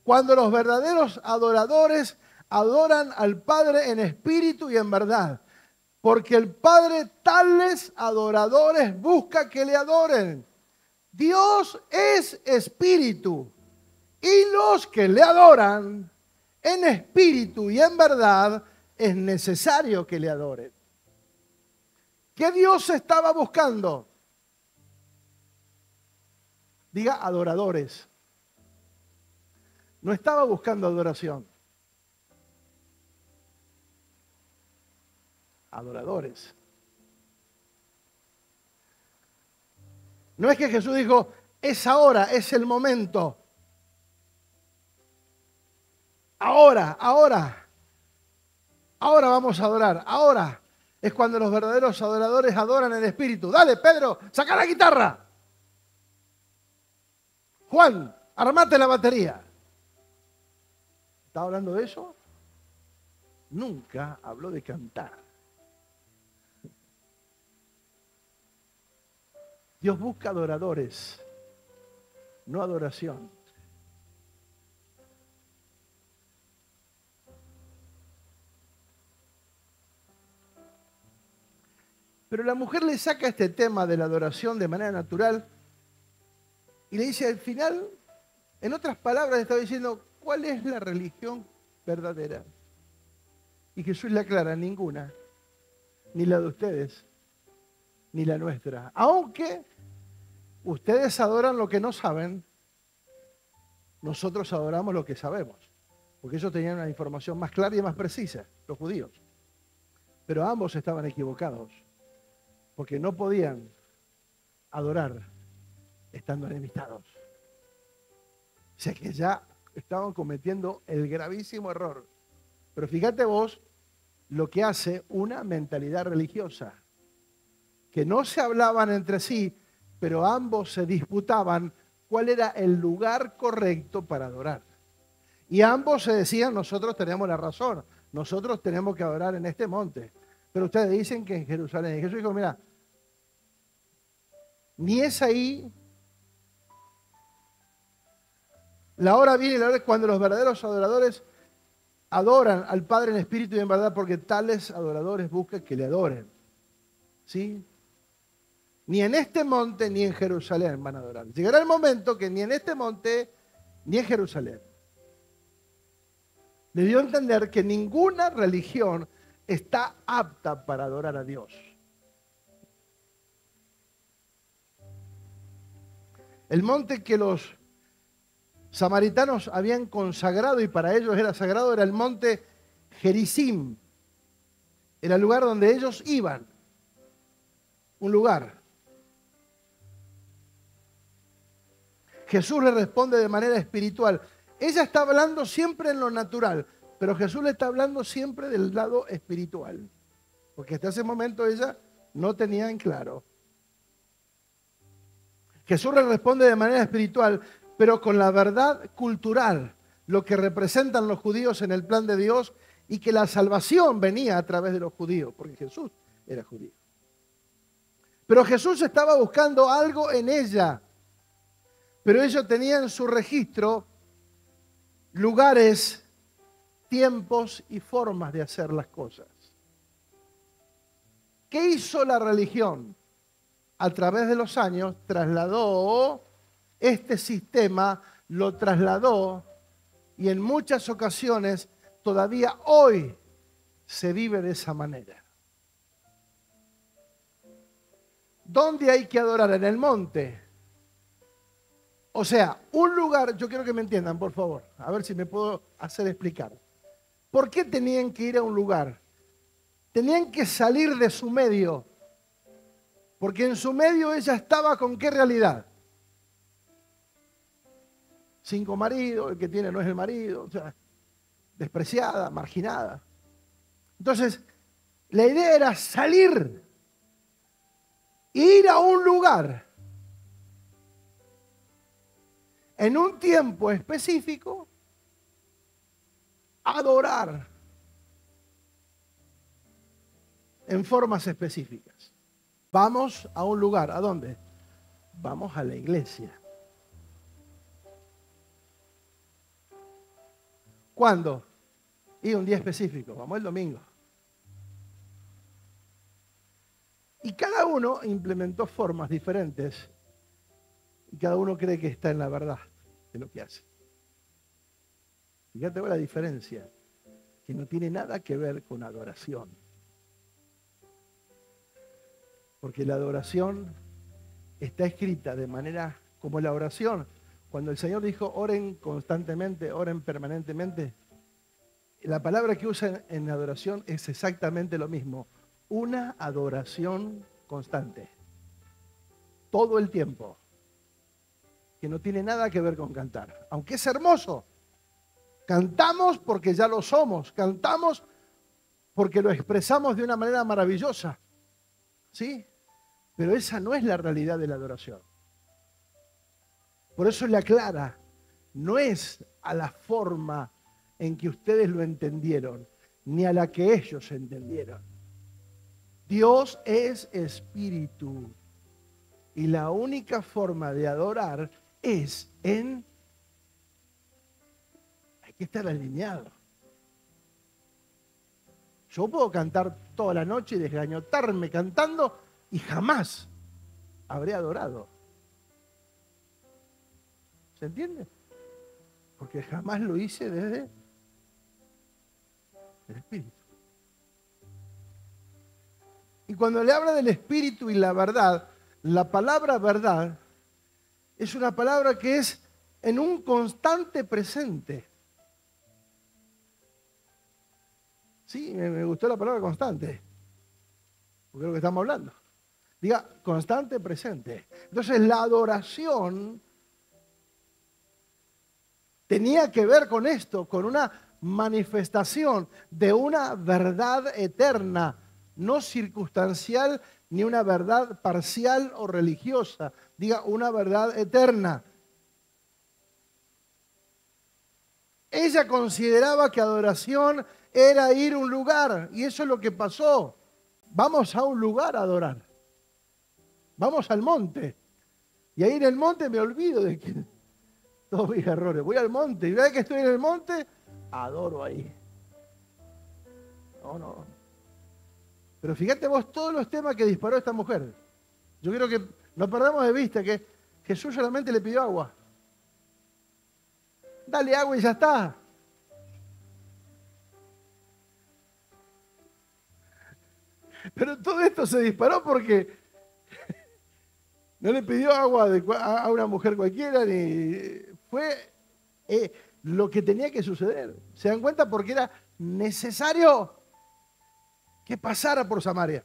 Cuando los verdaderos adoradores adoran al Padre en espíritu y en verdad. Porque el Padre tales adoradores busca que le adoren. Dios es espíritu. Y los que le adoran en espíritu y en verdad es necesario que le adoren. ¿Qué Dios estaba buscando? Diga adoradores. No estaba buscando adoración. Adoradores. No es que Jesús dijo, es ahora, es el momento. Ahora vamos a adorar. Ahora es cuando los verdaderos adoradores adoran en espíritu. Dale, Pedro, saca la guitarra. Juan, armate la batería. ¿Está hablando de eso? Nunca habló de cantar. Dios busca adoradores, no adoración. Pero la mujer le saca este tema de la adoración de manera natural y le dice al final, en otras palabras, estaba diciendo, ¿cuál es la religión verdadera? Y Jesús le aclara, ninguna, ni la de ustedes, ni la nuestra. Aunque ustedes adoran lo que no saben, nosotros adoramos lo que sabemos. Porque ellos tenían una información más clara y más precisa, los judíos. Pero ambos estaban equivocados. Porque no podían adorar estando enemistados. O sea que ya estaban cometiendo el gravísimo error. Pero fíjate vos lo que hace una mentalidad religiosa. Que no se hablaban entre sí, pero ambos se disputaban cuál era el lugar correcto para adorar. Y ambos se decían, nosotros tenemos la razón, nosotros tenemos que adorar en este monte. Pero ustedes dicen que en Jerusalén. Y Jesús dijo, mira, ni es ahí. La hora viene y la hora es cuando los verdaderos adoradores adoran al Padre en espíritu y en verdad, porque tales adoradores buscan que le adoren. ¿Sí? Ni en este monte ni en Jerusalén van a adorar. Llegará el momento que ni en este monte ni en Jerusalén. Le dio a entender que ninguna religión está apta para adorar a Dios. El monte que los samaritanos habían consagrado y para ellos era sagrado era el monte Gerizim, Era el lugar donde ellos iban. Un lugar. Jesús le responde de manera espiritual. Ella está hablando siempre en lo natural, pero Jesús le está hablando siempre del lado espiritual. Porque hasta ese momento ella no tenía en claro. Jesús le responde de manera espiritual, pero con la verdad cultural, lo que representan los judíos en el plan de Dios y que la salvación venía a través de los judíos, porque Jesús era judío. Pero Jesús estaba buscando algo en ella, pero ella tenía en su registro lugares, tiempos y formas de hacer las cosas. ¿Qué hizo la religión? A través de los años trasladó este sistema, lo trasladó y en muchas ocasiones todavía hoy se vive de esa manera. ¿Dónde hay que adorar? En el monte. O sea, un lugar, yo quiero que me entiendan, por favor, a ver si me puedo hacer explicar. ¿Por qué tenían que ir a un lugar? Tenían que salir de su medio, porque en su medio ella estaba con ¿qué realidad? 5 maridos, el que tiene no es el marido, o sea, despreciada, marginada. Entonces, la idea era salir, ir a un lugar, en un tiempo específico, adorar en formas específicas. Vamos a un lugar, ¿a dónde? Vamos a la iglesia. ¿Cuándo? Y un día específico, vamos el domingo. Y cada uno implementó formas diferentes y cada uno cree que está en la verdad de lo que hace. Fíjate la diferencia, que no tiene nada que ver con adoración. Porque la adoración está escrita de manera como la oración. Cuando el Señor dijo, oren constantemente, oren permanentemente, la palabra que usa en adoración es exactamente lo mismo. Una adoración constante. Todo el tiempo. Que no tiene nada que ver con cantar. Aunque es hermoso. Cantamos porque ya lo somos. Cantamos porque lo expresamos de una manera maravillosa. ¿Sí? Pero esa no es la realidad de la adoración. Por eso le aclara, no es a la forma en que ustedes lo entendieron, ni a la que ellos entendieron. Dios es espíritu y la única forma de adorar es en... Hay que estar alineado. Yo puedo cantar toda la noche y desgañotarme cantando y jamás habré adorado. ¿Se entiende? Porque jamás lo hice desde el Espíritu. Y cuando le habla del Espíritu y la verdad, la palabra verdad es una palabra que es en un constante presente. Sí, me gustó la palabra constante, porque es lo que estamos hablando. Diga, constante presente. Entonces la adoración tenía que ver con esto, con una manifestación de una verdad eterna, no circunstancial ni una verdad parcial o religiosa. Diga, una verdad eterna. Ella consideraba que adoración era ir a un lugar, y eso es lo que pasó. Vamos a un lugar a adorar. Vamos al monte. Y ahí en el monte me olvido de que todos mis errores. Voy al monte y vea que estoy en el monte, adoro ahí. No. Pero fíjate vos todos los temas que disparó esta mujer. Yo quiero que no perdamos de vista que Jesús solamente le pidió agua. Dale agua y ya está. Pero todo esto se disparó porque no le pidió agua a una mujer cualquiera, ni fue lo que tenía que suceder. ¿Se dan cuenta? Porque era necesario. que pasara por Samaria.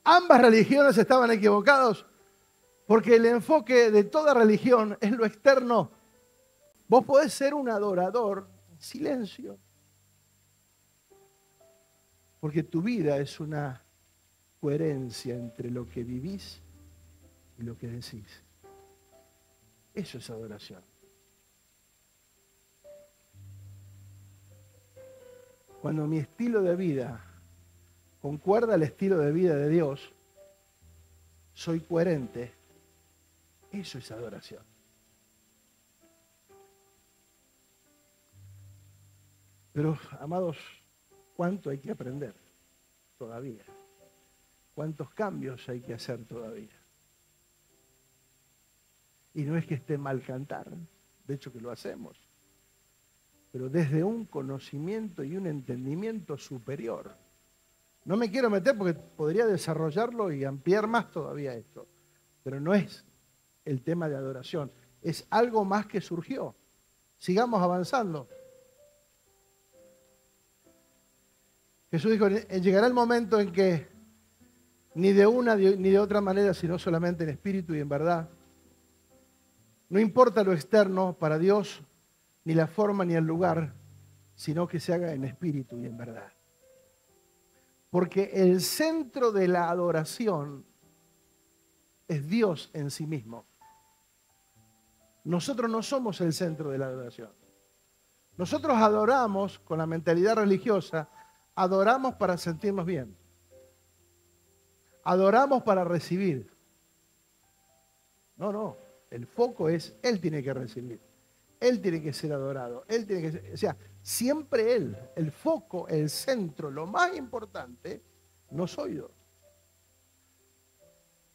Ambas religiones estaban equivocadas porque el enfoque de toda religión es lo externo. Vos podés ser un adorador en silencio, porque tu vida es una coherencia entre lo que vivís y lo que decís. Eso es adoración. Cuando mi estilo de vida concuerda al estilo de vida de Dios, soy coherente. Eso es adoración. Pero, amados, ¿cuánto hay que aprender todavía? ¿Cuántos cambios hay que hacer todavía? Y no es que esté mal cantar, de hecho que lo hacemos, pero desde un conocimiento y un entendimiento superior. No me quiero meter porque podría desarrollarlo y ampliar más todavía esto, pero no es el tema de adoración, es algo más que surgió. Sigamos avanzando. Jesús dijo, llegará el momento en que ni de una ni de otra manera, sino solamente en espíritu y en verdad. No importa lo externo para Dios, ni la forma ni el lugar, sino que se haga en espíritu y en verdad. Porque el centro de la adoración es Dios en sí mismo. Nosotros no somos el centro de la adoración. Nosotros adoramos con la mentalidad religiosa, adoramos para sentirnos bien. Adoramos para recibir. No. El foco es, Él tiene que recibir. Él tiene que ser adorado. Él tiene que ser, o sea, siempre Él. El foco, el centro, lo más importante, no soy yo.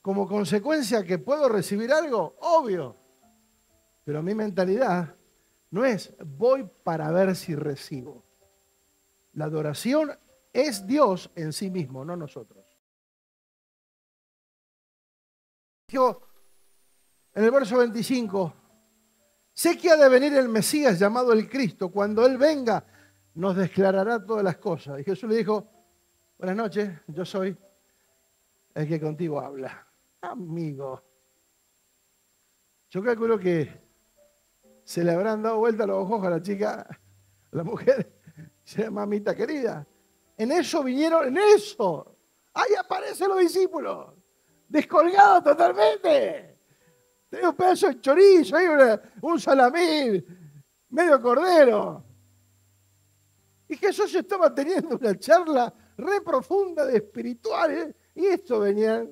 Como consecuencia que puedo recibir algo, obvio. Pero mi mentalidad no es voy para ver si recibo. La adoración es Dios en sí mismo, no nosotros. Dijo en el verso 25, sé que ha de venir el Mesías llamado el Cristo. Cuando Él venga, nos declarará todas las cosas. Y Jesús le dijo, buenas noches, yo soy el que contigo habla. Amigo, yo calculo que se le habrán dado vuelta los ojos a la chica, a la mujer, se llama mamita querida. En eso vinieron, en eso. Ahí aparecen los discípulos, descolgados totalmente. Tenía un pedazo de chorizo, ahí un salamín, medio cordero. Y Jesús estaba teniendo una charla re profunda de espirituales. Y esto venían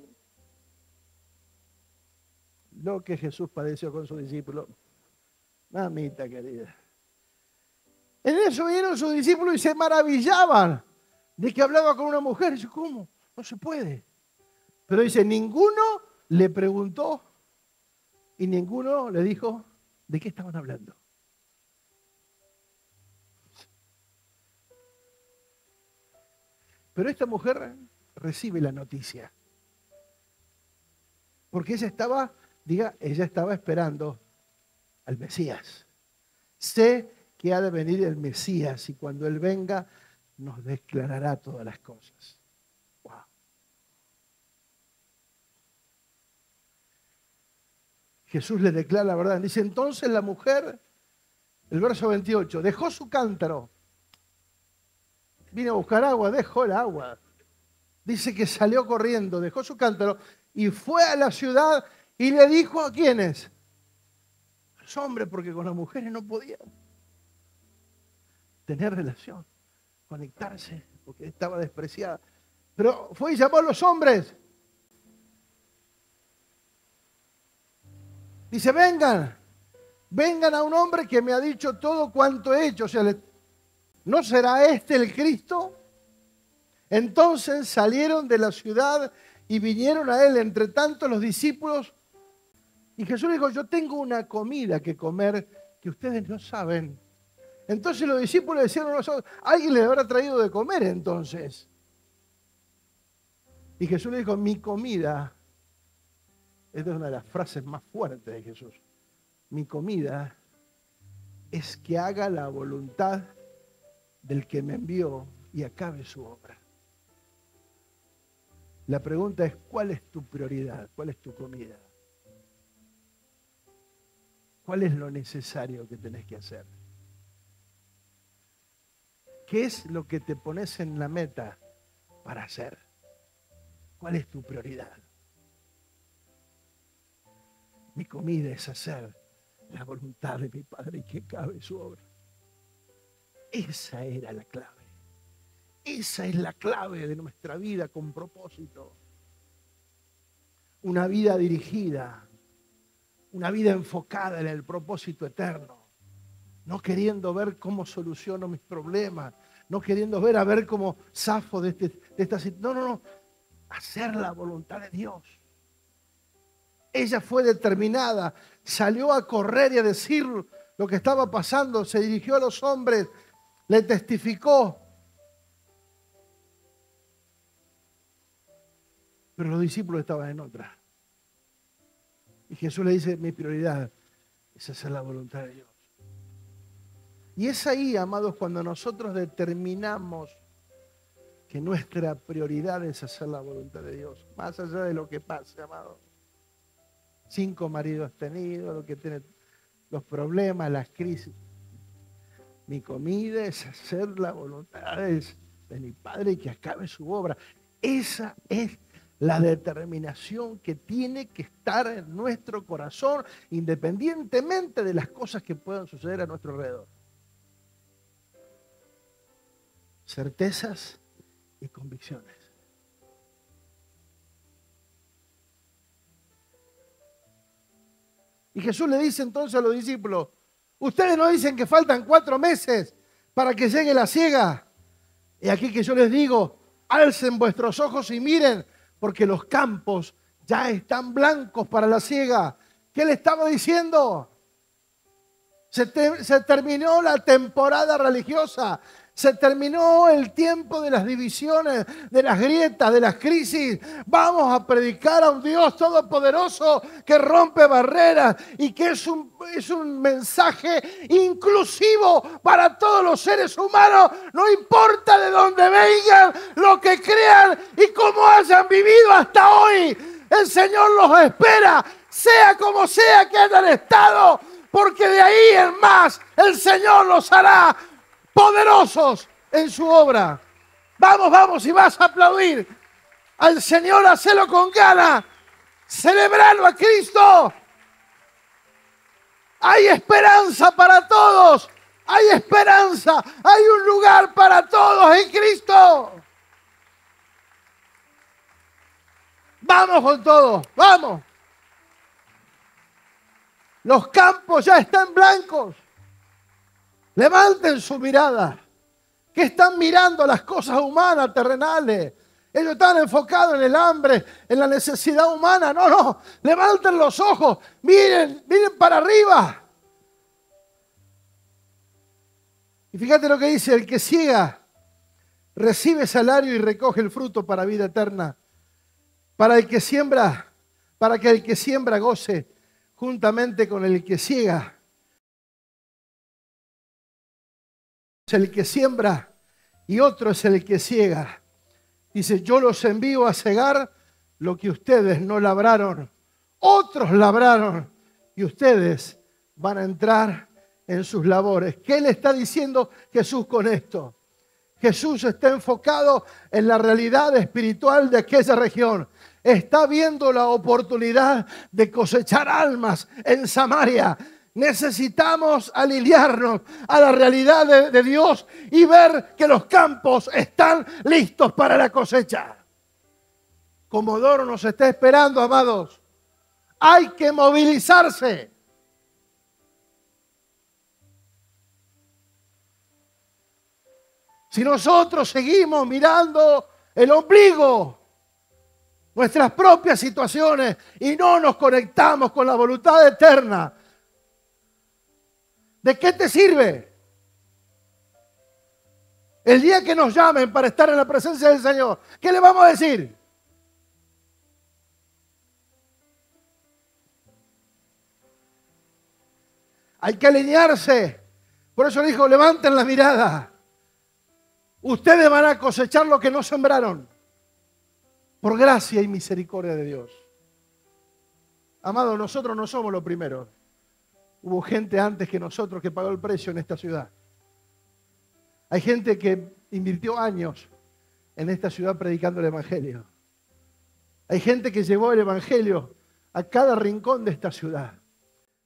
lo que Jesús padeció con sus discípulos. Mamita querida. En eso vinieron sus discípulos y se maravillaban de que hablaba con una mujer. Y dice, ¿cómo? No se puede. Pero dice, ninguno le preguntó y ninguno le dijo de qué estaban hablando. Pero esta mujer recibe la noticia. Porque ella estaba esperando al Mesías. Sé que ha de venir el Mesías y cuando Él venga nos declarará todas las cosas. Wow. Jesús le declara la verdad. Dice, entonces la mujer, el verso 28, dejó su cántaro. Vino a buscar agua, dejó el agua. Dice que salió corriendo, dejó su cántaro y fue a la ciudad y le dijo a quiénes. A los hombres, porque con las mujeres no podía tener relación, conectarse, porque estaba despreciada. Pero fue y llamó a los hombres. Dice, vengan a un hombre que me ha dicho todo cuanto he hecho. O sea, ¿no será este el Cristo? Entonces salieron de la ciudad y vinieron a él. Entre tanto los discípulos. Y Jesús dijo, yo tengo una comida que comer que ustedes no saben. Entonces los discípulos decían a nosotros, alguien les habrá traído de comer entonces. Y Jesús le dijo, mi comida, esta es una de las frases más fuertes de Jesús, mi comida es que haga la voluntad del que me envió y acabe su obra. La pregunta es, ¿cuál es tu prioridad? ¿Cuál es tu comida? ¿Cuál es lo necesario que tenés que hacer? ¿Qué es lo que te pones en la meta para hacer? ¿Cuál es tu prioridad? Mi comida es hacer la voluntad de mi Padre y que acabe su obra. Esa era la clave. Esa es la clave de nuestra vida con propósito. Una vida dirigida, una vida enfocada en el propósito eterno. No queriendo ver cómo soluciono mis problemas, no queriendo ver a ver cómo zafo de esta situación. No. Hacer la voluntad de Dios. Ella fue determinada, salió a correr y a decir lo que estaba pasando, se dirigió a los hombres, le testificó. Pero los discípulos estaban en otra. Y Jesús le dice, mi prioridad es hacer la voluntad de Dios. Y es ahí, amados, cuando nosotros determinamos que nuestra prioridad es hacer la voluntad de Dios, más allá de lo que pase, amados. 5 maridos tenidos, lo que tiene los problemas, las crisis. Mi comida es hacer la voluntad de mi Padre y que acabe su obra. Esa es la determinación que tiene que estar en nuestro corazón, independientemente de las cosas que puedan suceder a nuestro alrededor. Certezas y convicciones. Y Jesús le dice entonces a los discípulos, ustedes no dicen que faltan 4 meses para que llegue la siega. Y aquí que yo les digo, alcen vuestros ojos y miren, porque los campos ya están blancos para la siega. ¿Qué le estaba diciendo? Se terminó la temporada religiosa. Se terminó el tiempo de las divisiones, de las grietas, de las crisis. Vamos a predicar a un Dios todopoderoso que rompe barreras y que es un mensaje inclusivo para todos los seres humanos. No importa de dónde vengan, lo que crean y cómo hayan vivido hasta hoy. El Señor los espera, sea como sea que hayan estado, porque de ahí en más el Señor los hará poderosos en su obra. Vamos, y vas a aplaudir al Señor, hacelo con ganas, celebrarlo a Cristo. Hay esperanza para todos, hay esperanza, hay un lugar para todos en Cristo. Vamos con todo, vamos. Los campos ya están blancos. Levanten su mirada. ¿Qué están mirando? Las cosas humanas, terrenales. Ellos están enfocados en el hambre, en la necesidad humana. No. Levanten los ojos. Miren para arriba. Y fíjate lo que dice: el que siega recibe salario y recoge el fruto para vida eterna. Para que el que siembra goce juntamente con el que siega. Es el que siembra y otro es el que siega. Dice, yo los envío a segar lo que ustedes no labraron. Otros labraron y ustedes van a entrar en sus labores. ¿Qué le está diciendo Jesús con esto? Jesús está enfocado en la realidad espiritual de aquella región. Está viendo la oportunidad de cosechar almas en Samaria. Necesitamos alinearnos a la realidad de Dios y ver que los campos están listos para la cosecha. Comodoro nos está esperando, amados. Hay que movilizarse. Si nosotros seguimos mirando el ombligo, nuestras propias situaciones, y no nos conectamos con la voluntad eterna, ¿de qué te sirve? El día que nos llamen para estar en la presencia del Señor, ¿qué le vamos a decir? Hay que alinearse. Por eso dijo, levanten la mirada. Ustedes van a cosechar lo que no sembraron, por gracia y misericordia de Dios. Amado, nosotros no somos los primeros. Hubo gente antes que nosotros que pagó el precio en esta ciudad. Hay gente que invirtió años en esta ciudad predicando el Evangelio. Hay gente que llevó el Evangelio a cada rincón de esta ciudad.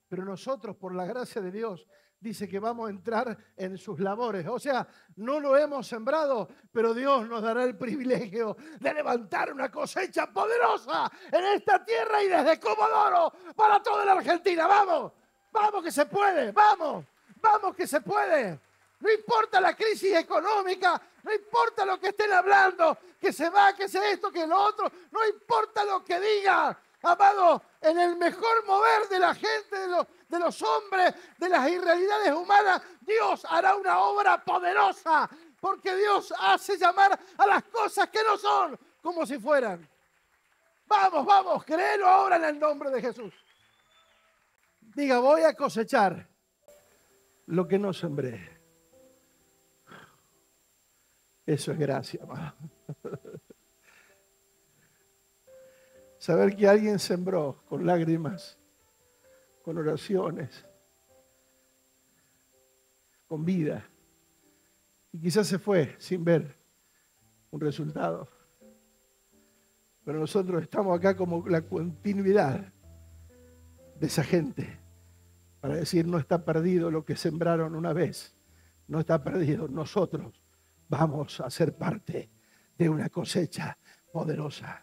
Pero nosotros, por la gracia de Dios, dice que vamos a entrar en sus labores. O sea, no lo hemos sembrado, pero Dios nos dará el privilegio de levantar una cosecha poderosa en esta tierra y desde Comodoro para toda la Argentina. ¡Vamos! ¡Vamos que se puede! ¡Vamos! ¡Vamos que se puede! No importa la crisis económica, no importa lo que estén hablando, que se va, que sea esto, que lo otro, no importa lo que digan. Amado, en el mejor mover de la gente, de los hombres, de las irrealidades humanas, Dios hará una obra poderosa, porque Dios hace llamar a las cosas que no son como si fueran. Vamos, vamos, créelo ahora en el nombre de Jesús. Diga, voy a cosechar lo que no sembré. Eso es gracia, amado. Saber que alguien sembró con lágrimas, con oraciones, con vida, y quizás se fue sin ver un resultado. Pero nosotros estamos acá como la continuidad de esa gente, para decir, no está perdido lo que sembraron una vez, no está perdido. Nosotros vamos a ser parte de una cosecha poderosa.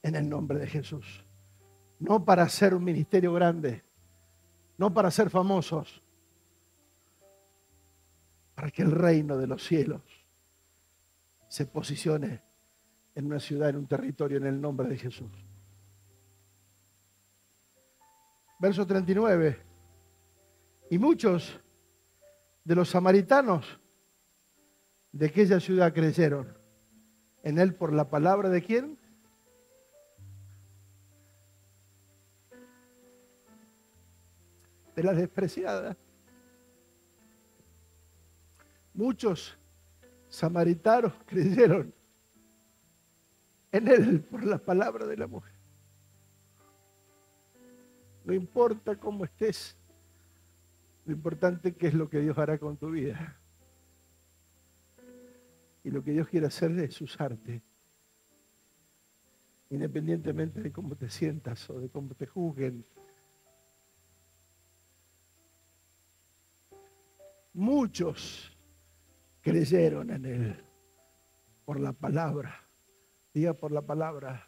En el nombre de Jesús. No para hacer un ministerio grande, no para ser famosos, para que el reino de los cielos se posicione en una ciudad, en un territorio, en el nombre de Jesús. Verso 39. Y muchos de los samaritanos de aquella ciudad creyeron en él por la palabra de ¿quién? De la despreciada. Muchos samaritanos creyeron en él por la palabra de la mujer. No importa cómo estés, lo importante que es lo que Dios hará con tu vida. Y lo que Dios quiere hacer es usarte, independientemente de cómo te sientas o de cómo te juzguen. Muchos creyeron en él por la palabra. Diga, por la palabra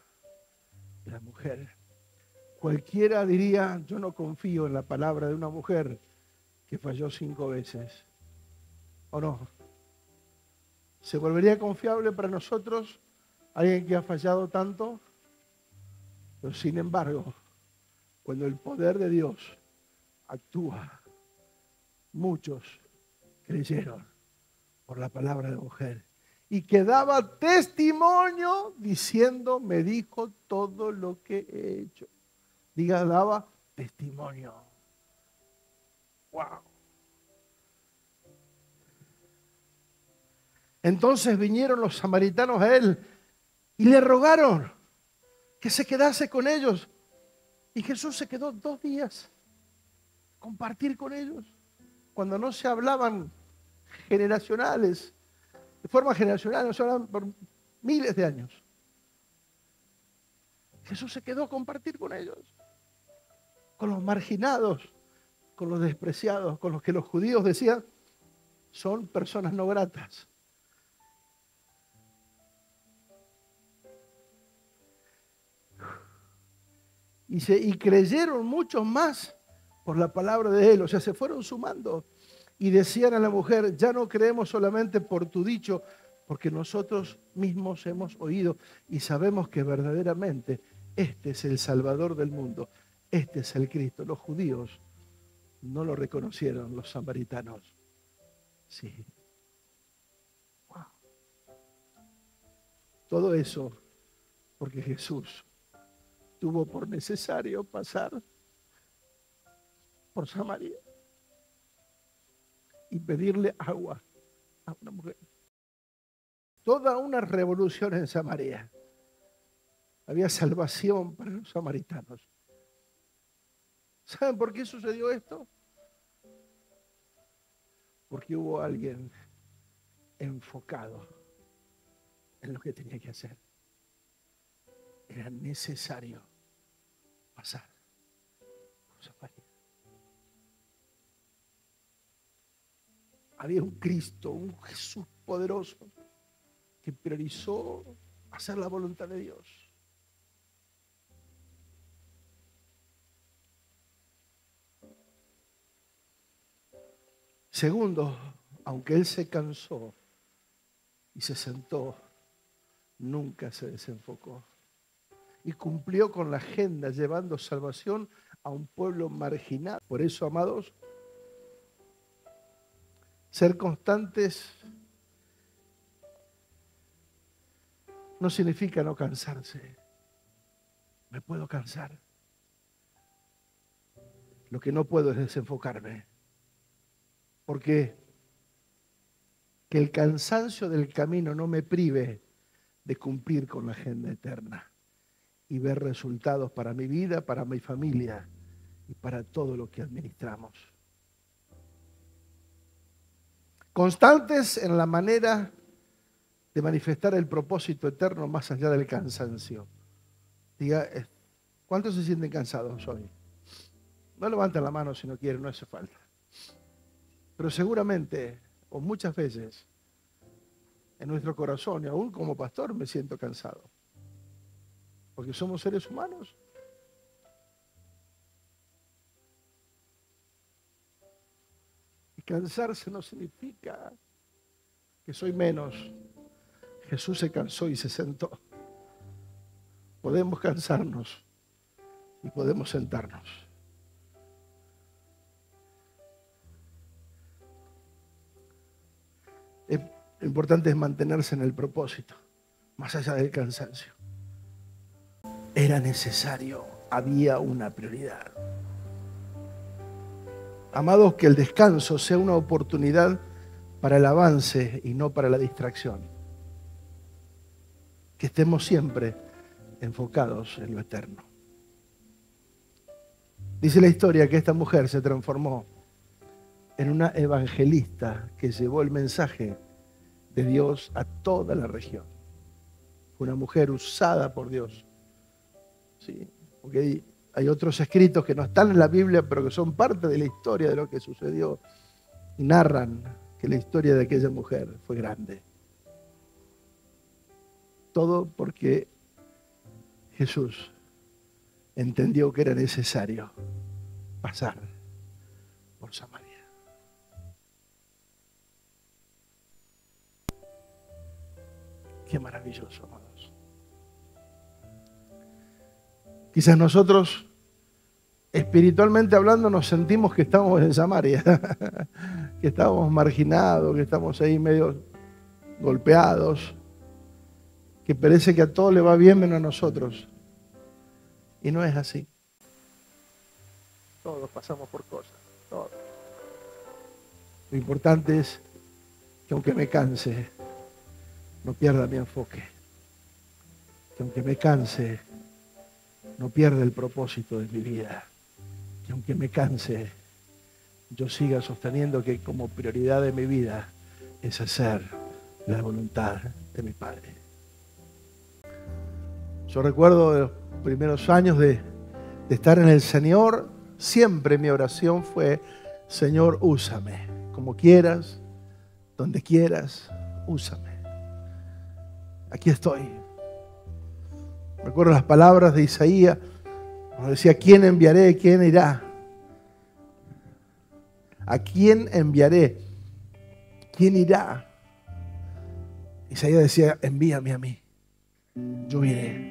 de la mujer. Cualquiera diría, yo no confío en la palabra de una mujer que falló 5 veces. ¿O no? ¿Se volvería confiable para nosotros alguien que ha fallado tanto? Pero sin embargo, cuando el poder de Dios actúa, muchos creyeron por la palabra de mujer y que daba testimonio diciendo, me dijo todo lo que he hecho. Diga, daba testimonio. Wow. Entonces vinieron los samaritanos a él y le rogaron que se quedase con ellos. Y Jesús se quedó 2 días a compartir con ellos. Cuando no se hablaban generacionales, de forma generacional, no se hablaban por miles de años. Jesús se quedó a compartir con ellos, con los marginados, con los despreciados, con los que los judíos decían son personas no gratas. Y creyeron muchos más por la palabra de él, o sea, se fueron sumando. Y decían a la mujer, ya no creemos solamente por tu dicho, porque nosotros mismos hemos oído y sabemos que verdaderamente este es el Salvador del mundo, este es el Cristo. Los judíos no lo reconocieron, los samaritanos sí. Wow. Todo eso porque Jesús tuvo por necesario pasar por Samaria y pedirle agua a una mujer. Toda una revolución en Samaria. Había salvación para los samaritanos. ¿Saben por qué sucedió esto? Porque hubo alguien enfocado en lo que tenía que hacer. Era necesario pasar por Samaria. Había un Cristo, un Jesús poderoso que priorizó hacer la voluntad de Dios. Segundo, aunque él se cansó y se sentó, nunca se desenfocó. Y cumplió con la agenda llevando salvación a un pueblo marginado. Por eso, amados, ser constantes no significa no cansarse. Me puedo cansar. Lo que no puedo es desenfocarme. Porque que el cansancio del camino no me prive de cumplir con la agenda eterna y ver resultados para mi vida, para mi familia y para todo lo que administramos. Constantes en la manera de manifestar el propósito eterno más allá del cansancio. Diga, ¿cuántos se sienten cansados hoy? No levanten la mano si no quieren, no hace falta. Pero seguramente, o muchas veces, en nuestro corazón, y aún como pastor, me siento cansado. Porque somos seres humanos. Y cansarse no significa que soy menos. Jesús se cansó y se sentó. Podemos cansarnos y podemos sentarnos. Lo importante es mantenerse en el propósito, más allá del cansancio. Era necesario, había una prioridad. Amados, que el descanso sea una oportunidad para el avance y no para la distracción. Que estemos siempre enfocados en lo eterno. Dice la historia que esta mujer se transformó en una evangelista que llevó el mensaje de Dios a toda la región. Fue una mujer usada por Dios. Sí, porque hay otros escritos que no están en la Biblia, pero que son parte de la historia de lo que sucedió y narran que la historia de aquella mujer fue grande. Todo porque Jesús entendió que era necesario pasar por Samaria. Qué maravilloso, amados. Quizás nosotros, espiritualmente hablando, nos sentimos que estamos en Samaria, que estamos marginados, que estamos ahí medio golpeados, que parece que a todo le va bien menos a nosotros. Y no es así. Todos pasamos por cosas, todos. Lo importante es que aunque me canse, no pierda mi enfoque. Que aunque me canse, no pierda el propósito de mi vida. Que aunque me canse, yo siga sosteniendo que como prioridad de mi vida es hacer la voluntad de mi Padre. Yo recuerdo de los primeros años de estar en el Señor, siempre mi oración fue: Señor, úsame, como quieras, donde quieras, úsame. Aquí estoy. Recuerdo las palabras de Isaías, cuando decía: ¿quién enviaré? ¿Quién irá? ¿A quién enviaré? ¿Quién irá? Isaías decía: envíame a mí, yo iré.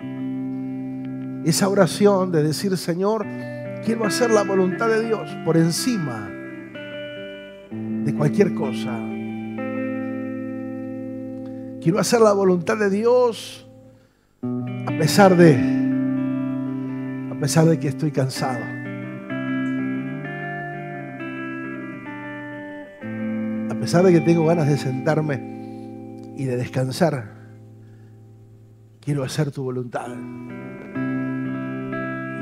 Esa oración de decir: Señor, quiero hacer la voluntad de Dios por encima de cualquier cosa. Quiero hacer la voluntad de Dios a pesar de que estoy cansado. A pesar de que tengo ganas de sentarme y de descansar. Quiero hacer tu voluntad.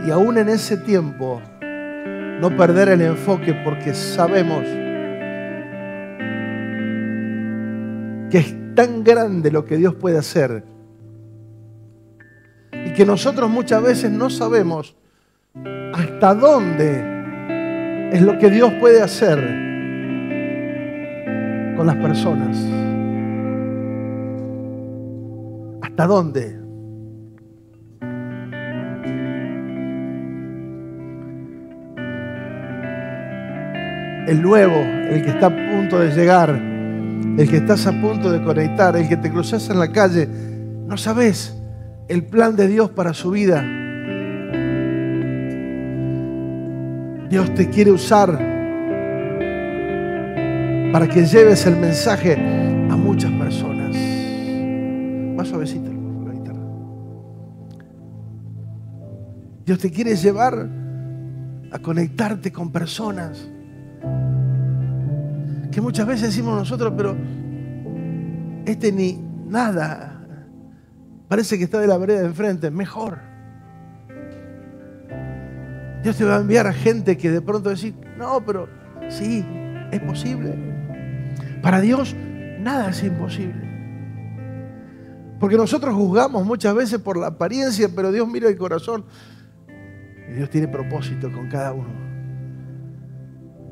Y aún en ese tiempo, no perder el enfoque, porque sabemos que es tan grande lo que Dios puede hacer y que nosotros muchas veces no sabemos hasta dónde es lo que Dios puede hacer con las personas. ¿Hasta dónde? El nuevo, el que está a punto de llegar, el que estás a punto de conectar, el que te cruzas en la calle, no sabes el plan de Dios para su vida. Dios te quiere usar para que lleves el mensaje a muchas personas. Más suavecito la guitarra. Dios te quiere llevar a conectarte con personas que muchas veces decimos nosotros, pero este ni nada, parece que está de la vereda de enfrente, mejor. Dios te va a enviar a gente que de pronto decir, no, pero sí, es posible. Para Dios nada es imposible. Porque nosotros juzgamos muchas veces por la apariencia, pero Dios mira el corazón. Y Dios tiene propósito con cada uno.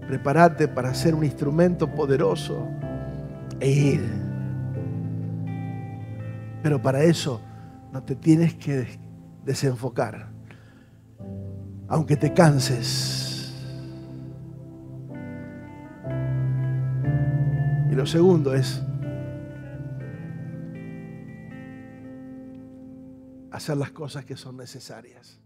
Prepárate para ser un instrumento poderoso e ir. Pero para eso no te tienes que desenfocar. Aunque te canses. Y lo segundo es hacer las cosas que son necesarias.